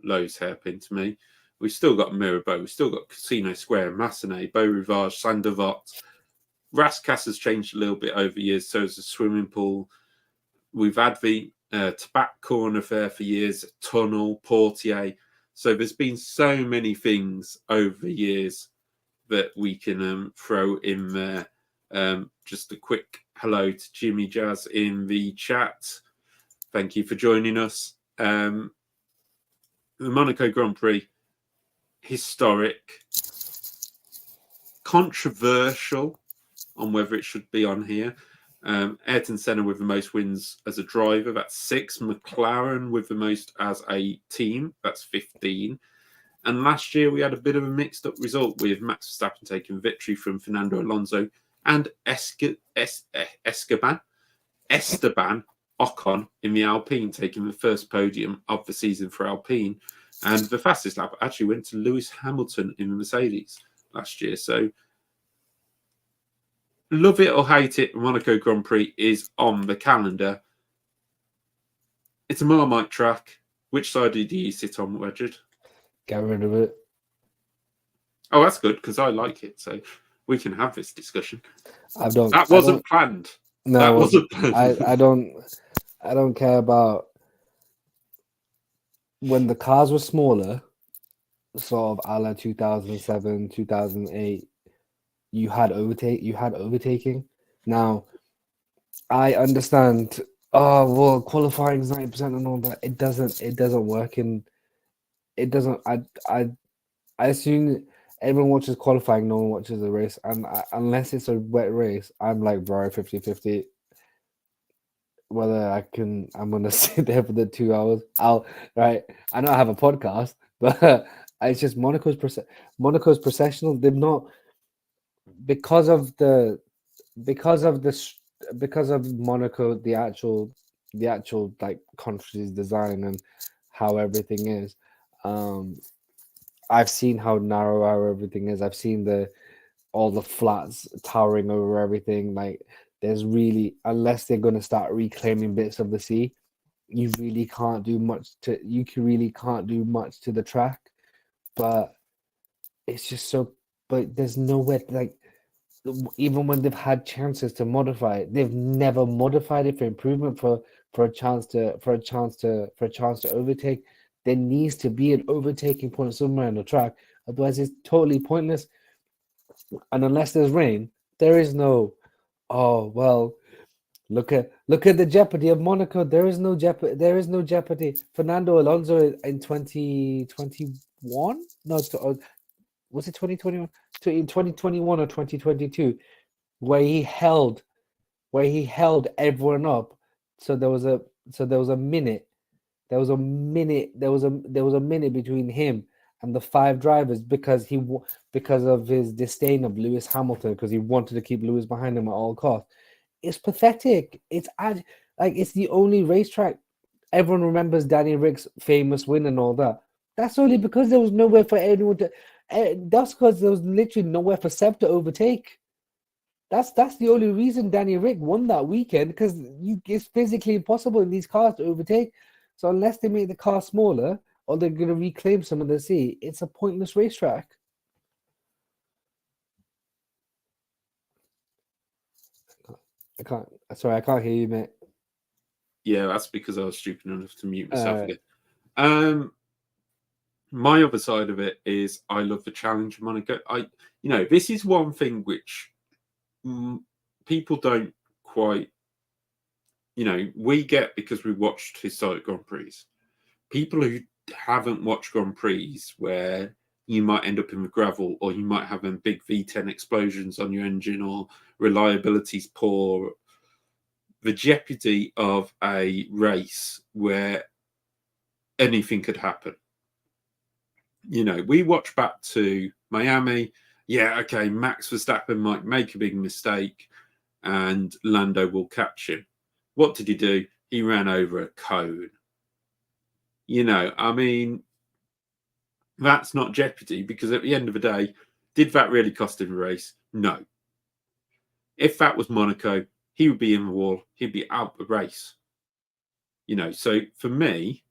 Lowe's hairpin to me. We've still got Mirabeau. We've still got Casino Square, Massenet, Beau Rivage, Saint-Devote. Rascasse has changed a little bit over the years, so has the swimming pool. We've had the Tobacco Corner there for years, Tunnel, Portier. So there's been so many things over the years that we can throw in there. Just a quick hello to Jimmy Jazz in the chat. Thank you for joining us. The Monaco Grand Prix, historic, controversial on whether it should be on here. Ayrton Senna with the most wins as a driver, that's 6. McLaren with the most as a team, that's 15. And last year we had a bit of a mixed up result with Max Verstappen taking victory from Fernando Alonso and Esteban Ocon in the Alpine taking the first podium of the season for Alpine. And the fastest lap actually went to Lewis Hamilton in the Mercedes. last year. So love it or hate it, Monaco Grand Prix is on the calendar. It's a Marmite track. Which side do you sit on, Wedged? Get rid of it. Oh, that's good because I like it. So we can have this discussion. That That wasn't planned. No, that wasn't planned. I don't care about when the cars were smaller, sort of a la 2007, 2008. You had overtaking. Now, I understand. Oh well, qualifying is 90% and all that. It doesn't work in. It doesn't. I assume everyone watches qualifying. No one watches the race, and unless it's a wet race, I'm like, bro, 50-50. Whether I'm gonna sit there for the 2 hours. Right. I know I have a podcast, but it's just Monaco's processional. They've not because of Monaco, the actual like country's design and how everything is. I've seen how narrow everything is. I've seen all the flats towering over everything. Like there's really, unless they're gonna start reclaiming bits of the sea, you really can't do much to the track. But it's just so. But there's nowhere like. Even when they've had chances to modify it, they've never modified it for improvement for a chance to overtake. There needs to be an overtaking point somewhere on the track, otherwise it's totally pointless. And unless there's rain, there is no. Oh well, look at the jeopardy of Monaco. There is no jeopardy. Fernando Alonso in 2021. No, was it 2021? In 2021 or 2022, where he held everyone up. So there was a minute. There was a minute between him and the 5 drivers because of his disdain of Lewis Hamilton, because he wanted to keep Lewis behind him at all costs. It's pathetic. It's the only racetrack everyone remembers Danny Rick's famous win and all that. That's only because there was nowhere for anyone to. That's because there was literally nowhere for Seb to overtake. That's the only reason Danny Rick won that weekend, because it's physically impossible in these cars to overtake. So unless they make the car smaller or they're going to reclaim some of the sea, it's a pointless racetrack. I can't hear you, mate. Yeah, that's because I was stupid enough to mute myself again. My other side of it is I love the challenge of Monaco. This is one thing which people don't quite, we get because we watched historic Grand Prix. People who haven't watched Grand Prix where you might end up in the gravel, or you might have big V10 explosions on your engine, or reliability's poor, the jeopardy of a race where anything could happen. We watch back to Miami. Yeah, okay, Max Verstappen might make a big mistake and Lando will catch him. What did he do? He ran over a cone. That's not jeopardy, because at the end of the day, did that really cost him a race? No. If that was Monaco, he would be in the wall. He'd be out the race. So for me,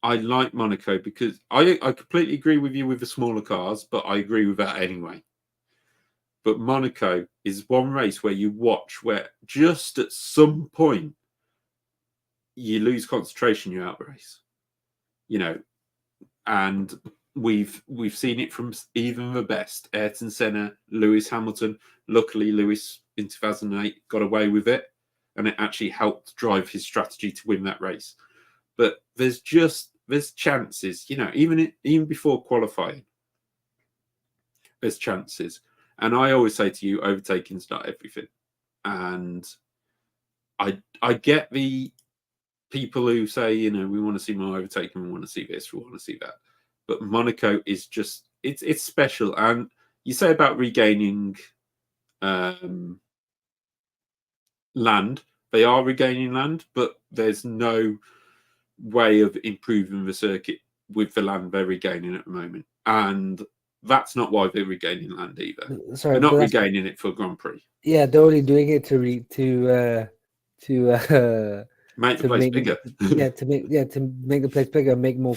I like Monaco because I completely agree with you with the smaller cars, but I agree with that anyway. But Monaco is one race where you watch where just at some point you lose concentration, you're out the race. And we've seen it from even the best. Ayrton Senna, Lewis Hamilton. Luckily, Lewis in 2008 got away with it, and it actually helped drive his strategy to win that race. But there's chances, even before qualifying, there's chances. And I always say to you, overtaking's not everything. And I get the people who say, we want to see more overtaking, we want to see this, we want to see that. But Monaco is just, it's special. And you say about regaining land, they are regaining land, but there's no way of improving the circuit with the land they're regaining at the moment. And that's not why they're regaining land either. Sorry, They're not but that's, regaining it for Grand Prix. yeah, they're only doing it to Make the to place make bigger. to make the place bigger, make more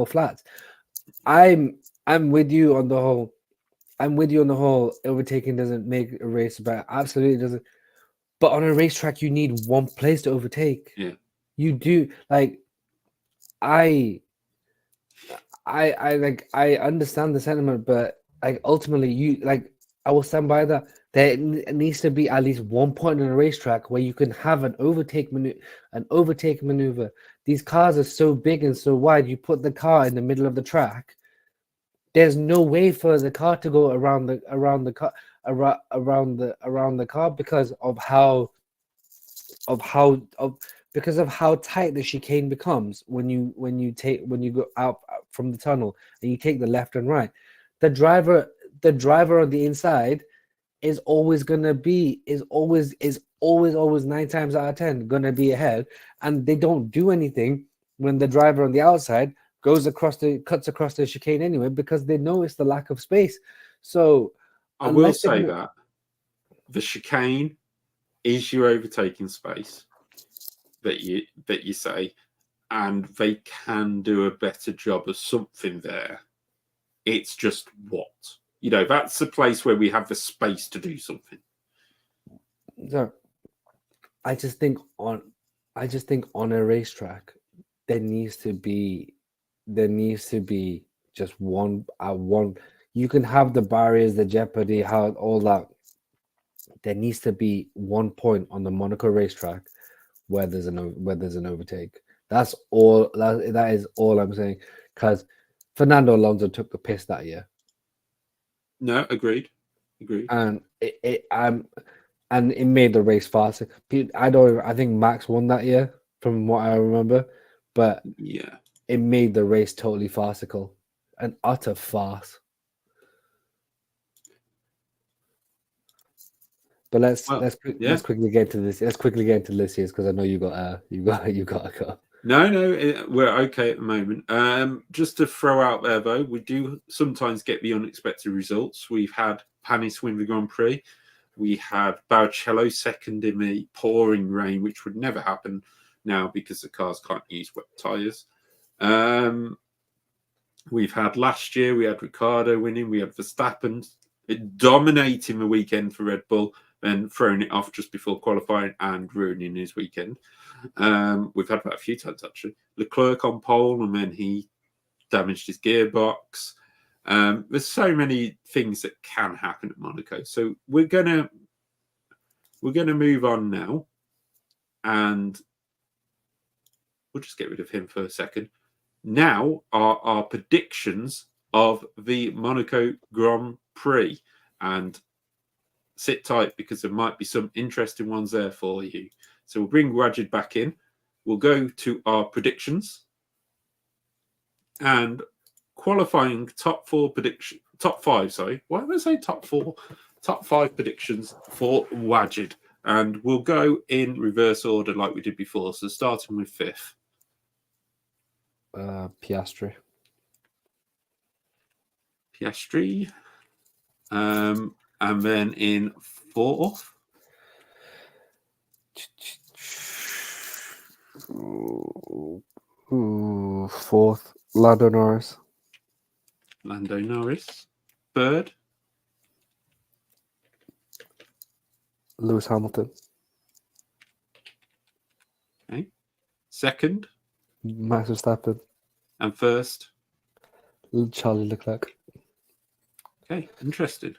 flats. I'm with you on the whole. I'm with you on the whole. Overtaking doesn't make a race about. Absolutely doesn't. But on a racetrack, you need one place to overtake. Yeah. You do. Like I I understand the sentiment, but like ultimately, you like I will stand by that. There needs to be at least one point on a racetrack where you can have an overtake maneuver. These cars are so big and so wide. You put the car in the middle of the track. There's no way for the car to go around the car around the car because of how because of how tight the chicane becomes when you go out from the tunnel and you take the left and right. The driver on the inside is always always 9 times out of 10 gonna be ahead, and they don't do anything when the driver on the outside cuts across the chicane anyway because they know it's the lack of space. So I will say that the chicane is your overtaking space that you say, and they can do a better job of something there. It's just that's the place where we have the space to do something. So I just think on a racetrack there needs to be just one. You can have the barriers, the jeopardy, how all that. There needs to be one point on the Monaco racetrack where there's an overtake. That's all. That is all I'm saying. Because Fernando Alonso took the piss that year. No, agreed. And it made the race faster. I think Max won that year, from what I remember, but yeah, it made the race totally farcical, an utter farce. But let's quickly get to this. Let's quickly get into this year's because I know you got a go. No, we're okay at the moment. Just to throw out there though, we do sometimes get the unexpected results. We've had Panis win the Grand Prix. We had Barrichello second in the pouring rain, which would never happen now because the cars can't use wet tyres. We've had last year, we had Ricciardo winning, we had Verstappen dominating the weekend for Red Bull, then throwing it off just before qualifying and ruining his weekend. We've had that a few times actually. Leclerc on pole, and then he damaged his gearbox. There's so many things that can happen at Monaco. So we're gonna move on now, and we'll just get rid of him for a second. Now are our predictions of the Monaco Grand Prix, and sit tight because there might be some interesting ones there for you. So we'll bring Wajid back in. We'll go to our predictions and qualifying top five. Sorry, why did I say top four? Top five predictions for Wajid, and we'll go in reverse order like we did before. So starting with fifth. Piastri. And then in fourth. Fourth, Lando Norris. Third, Lewis Hamilton. Okay. Second, Max Verstappen. And first, Charlie Leclerc. Okay, interesting.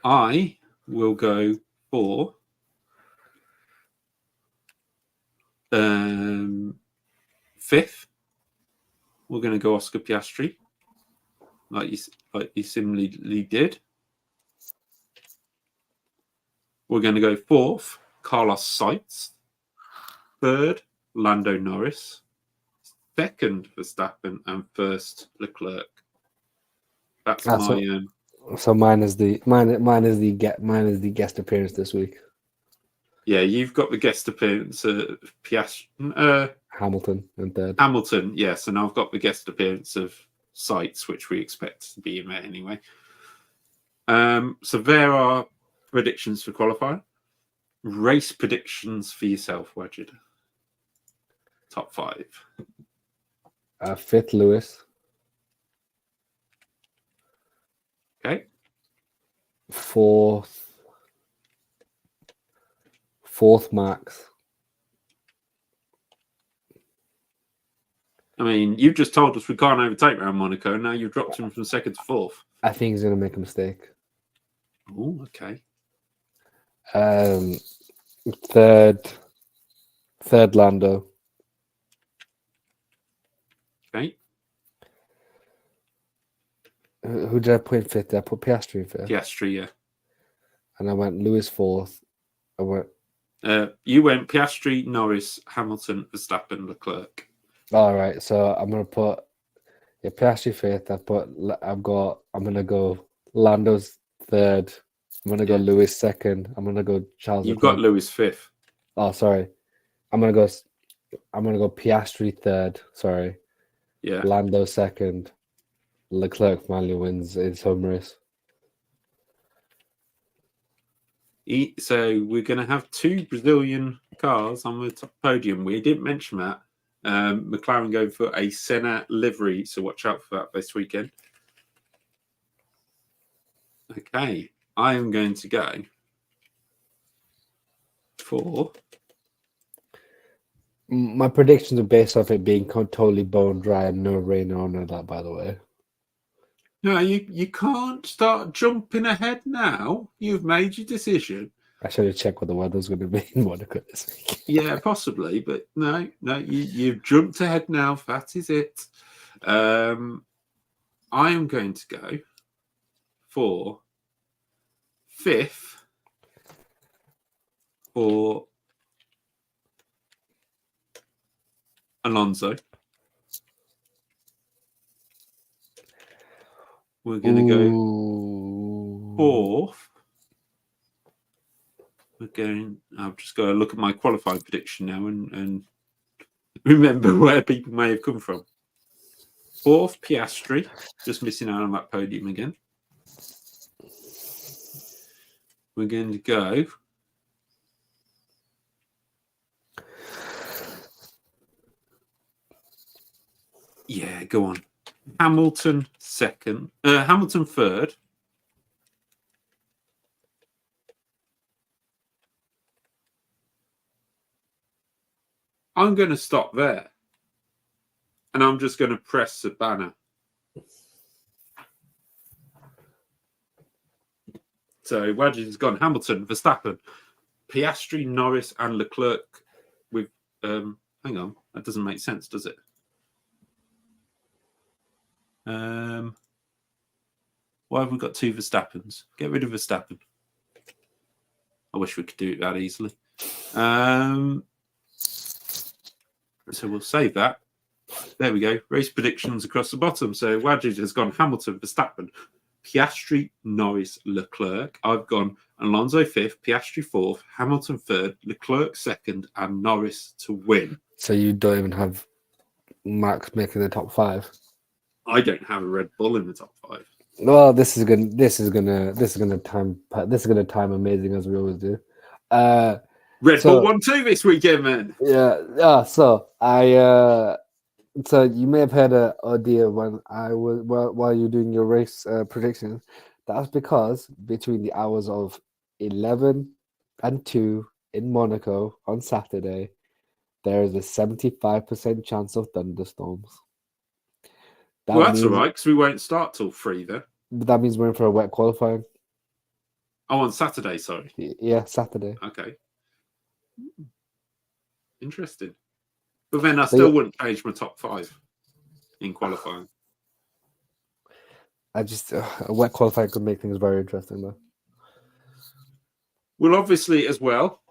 I will go for fifth. We're going to go Oscar Piastri, like you similarly did. We're going to go fourth, Carlos Sainz. Third, Lando Norris. Second, Verstappen, and first, Leclerc. That's my own. So mine is the guest appearance this week. Yeah, you've got the guest appearance of Hamilton in third. Hamilton, yes, and I've got the guest appearance of sites, which we expect to be in there anyway. So there are predictions for qualifying. Race predictions for yourself, Wedged. Top 5. Fifth, Lewis. Okay. Fourth, Max. I mean, you've just told us we can't overtake around Monaco. Now you've dropped him from 2nd to 4th. I think he's going to make a mistake. Oh, okay. Third, Lando. Okay. Who did I put in fifth? Did I put Piastri in fifth? Piastri, yeah. And I went Lewis fourth. I went. You went Piastri, Norris, Hamilton, Verstappen, Leclerc. All right, so I'm gonna put Piastri fifth. I'm gonna go Lando's third. I'm gonna go Lewis second. I'm gonna go Charles. You've Leclerc. got Lewis 5th. Oh, sorry. I'm gonna go Piastri third. Sorry. Yeah. Lando second. Leclerc finally wins his home race. So we're going to have 2 Brazilian cars on the top podium. We didn't mention that. McLaren going for a Senna livery, so watch out for that this weekend. Okay, I am going to go for... My predictions are based off it being totally bone dry and no rain or none of that, by the way. No, you can't start jumping ahead now. You've made your decision. I should have checked what the weather's going to be in Monaco this week. Yeah, possibly, but no, you've jumped ahead now. That is it. I am going to go for 5th for Alonso. We're going to go 4th. I've just got to look at my qualifying prediction now and remember where people may have come from. 4th, Piastri, just missing out on that podium again. We're going to go go on. Hamilton second. Hamilton third. I'm going to stop there. And I'm just going to press the banner. So Wadges has gone Hamilton, Verstappen, Piastri, Norris, and Leclerc with hang on, that doesn't make sense, does it? Why have we got 2 Verstappens? Get rid of Verstappen. I wish we could do it that easily. So we'll save that. There we go. Race predictions across the bottom. So Wadges has gone Hamilton, Verstappen, Piastri, Norris, Leclerc. I've gone Alonso 5th, Piastri 4th, Hamilton 3rd, Leclerc 2nd, and Norris to win. So you don't even have Max making the top 5? I don't have a Red Bull in the top 5. Well, this is gonna time amazing as we always do. Red Bull 1-2 this weekend, man. Yeah. So you may have heard an idea when while you're doing your race predictions. That's because between the hours of 11 and 2 in Monaco on Saturday, there is a 75% chance of thunderstorms. That's all right, because we won't start till 3 then. But that means we're in for a wet qualifying. Oh, on Saturday, sorry. Yeah, Saturday. Okay. Interesting. But then I still wouldn't change my top 5 in qualifying. A wet qualifying could make things very interesting, though. Well, obviously, as well,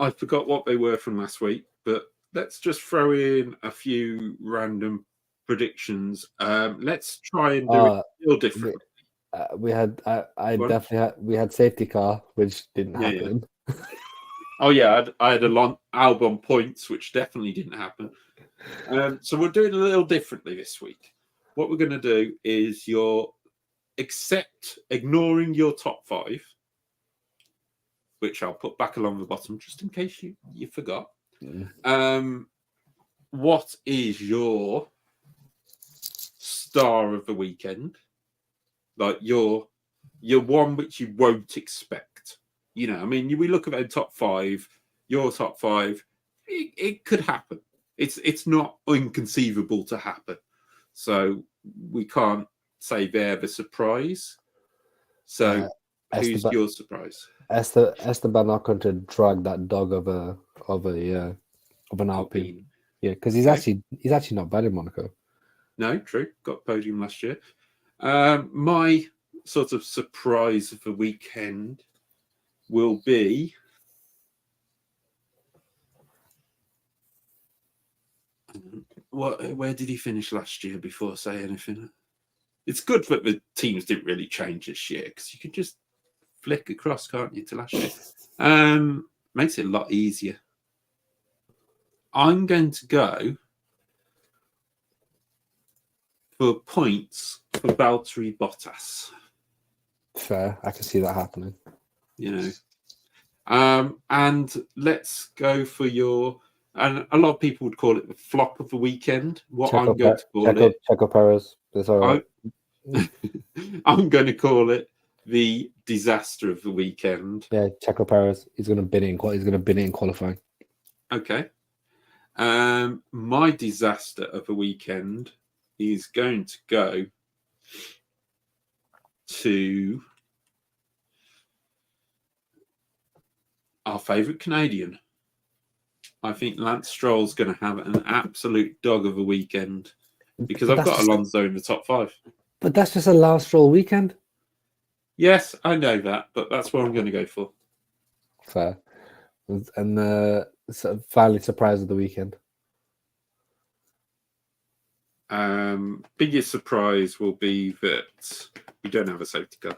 I forgot what they were from last week, but let's just throw in a few random predictions. Let's try and do it a little differently. We had safety car, which didn't happen. Yeah. Oh yeah, I had a long Albon points, which definitely didn't happen. So we're doing a little differently this week. what we're going to do is ignoring your top 5, which I'll put back along the bottom just in case you forgot. What is your star of the weekend? Like your one which you won't expect. You know, I mean, we look at the top 5, your top 5, it could happen. It's not inconceivable to happen. So we can't say they're the surprise. So who's your surprise? Esteban Ocon to drag that dog of an Alpine. Yeah, because he's actually not bad in Monaco. No, true. Got podium last year. My sort of surprise of the weekend will be where did he finish last year before I say anything? It's good that the teams didn't really change this year because you can just flick across, can't you, to last year? Makes it a lot easier. I'm going to go for points for Valtteri Bottas. Fair, I can see that happening. You know, and let's go for and a lot of people would call it the flop of the weekend. I'm going to call it Checo Perez. That's all right. I'm going to call it the disaster of the weekend. Yeah, Checo Perez. He's going to bin it in qualifying. Okay. My disaster of the weekend is going to go to our favourite Canadian. I think Lance Stroll's going to have an absolute dog of a weekend because I've got Alonso in the top 5. But that's just a Lance Stroll weekend. Yes, I know that, but that's what I'm going to go for. Fair. And finally, surprise of the weekend. Biggest surprise will be that we don't have a safety car.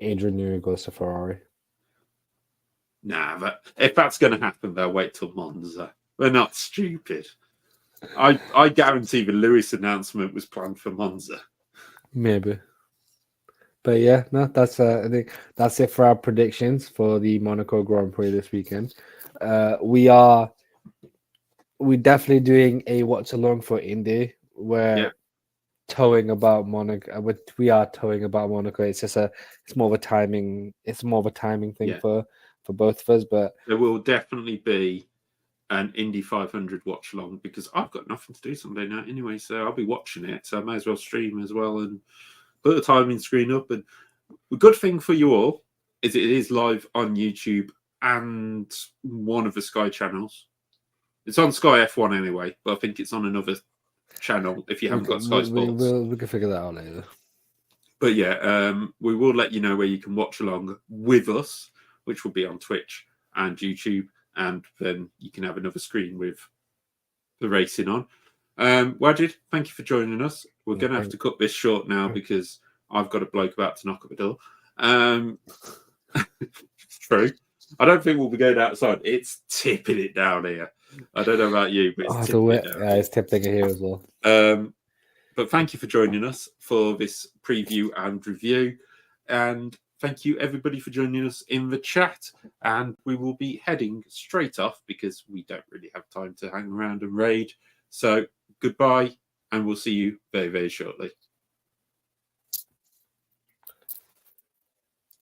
Adrian Newey goes to Ferrari. Nah, if that's going to happen, they'll wait till Monza. They're not stupid. I guarantee the Lewis announcement was planned for Monza. Maybe. But yeah, no, that's I think that's it for our predictions for the Monaco Grand Prix this weekend. We're definitely doing a watch along for Indy. We're towing about Monaco. We are towing about Monaco. It's just it's more of a timing thing for both of us. But there will definitely be an Indy 500 watch along because I've got nothing to do Sunday night anyway, so I'll be watching it. So I may as well stream as well and put the timing screen up. And the good thing for you all is it is live on YouTube and one of the Sky channels. It's on Sky F1 anyway, but I think it's on another channel if you haven't got Sky Sports. We can figure that out later. But yeah, we will let you know where you can watch along with us, which will be on Twitch and YouTube, and then you can have another screen with the racing on. Wajid, thank you for joining us. We're going to have to cut this short now because I've got a bloke about to knock at the door. True. I don't think we'll be going outside. It's tipping it down here. I don't know about you, but it's tipping it down. Yeah, it's tipping it here as well. But thank you for joining us for this preview and review. And thank you, everybody, for joining us in the chat. And we will be heading straight off because we don't really have time to hang around and raid. So goodbye, and we'll see you very, very shortly.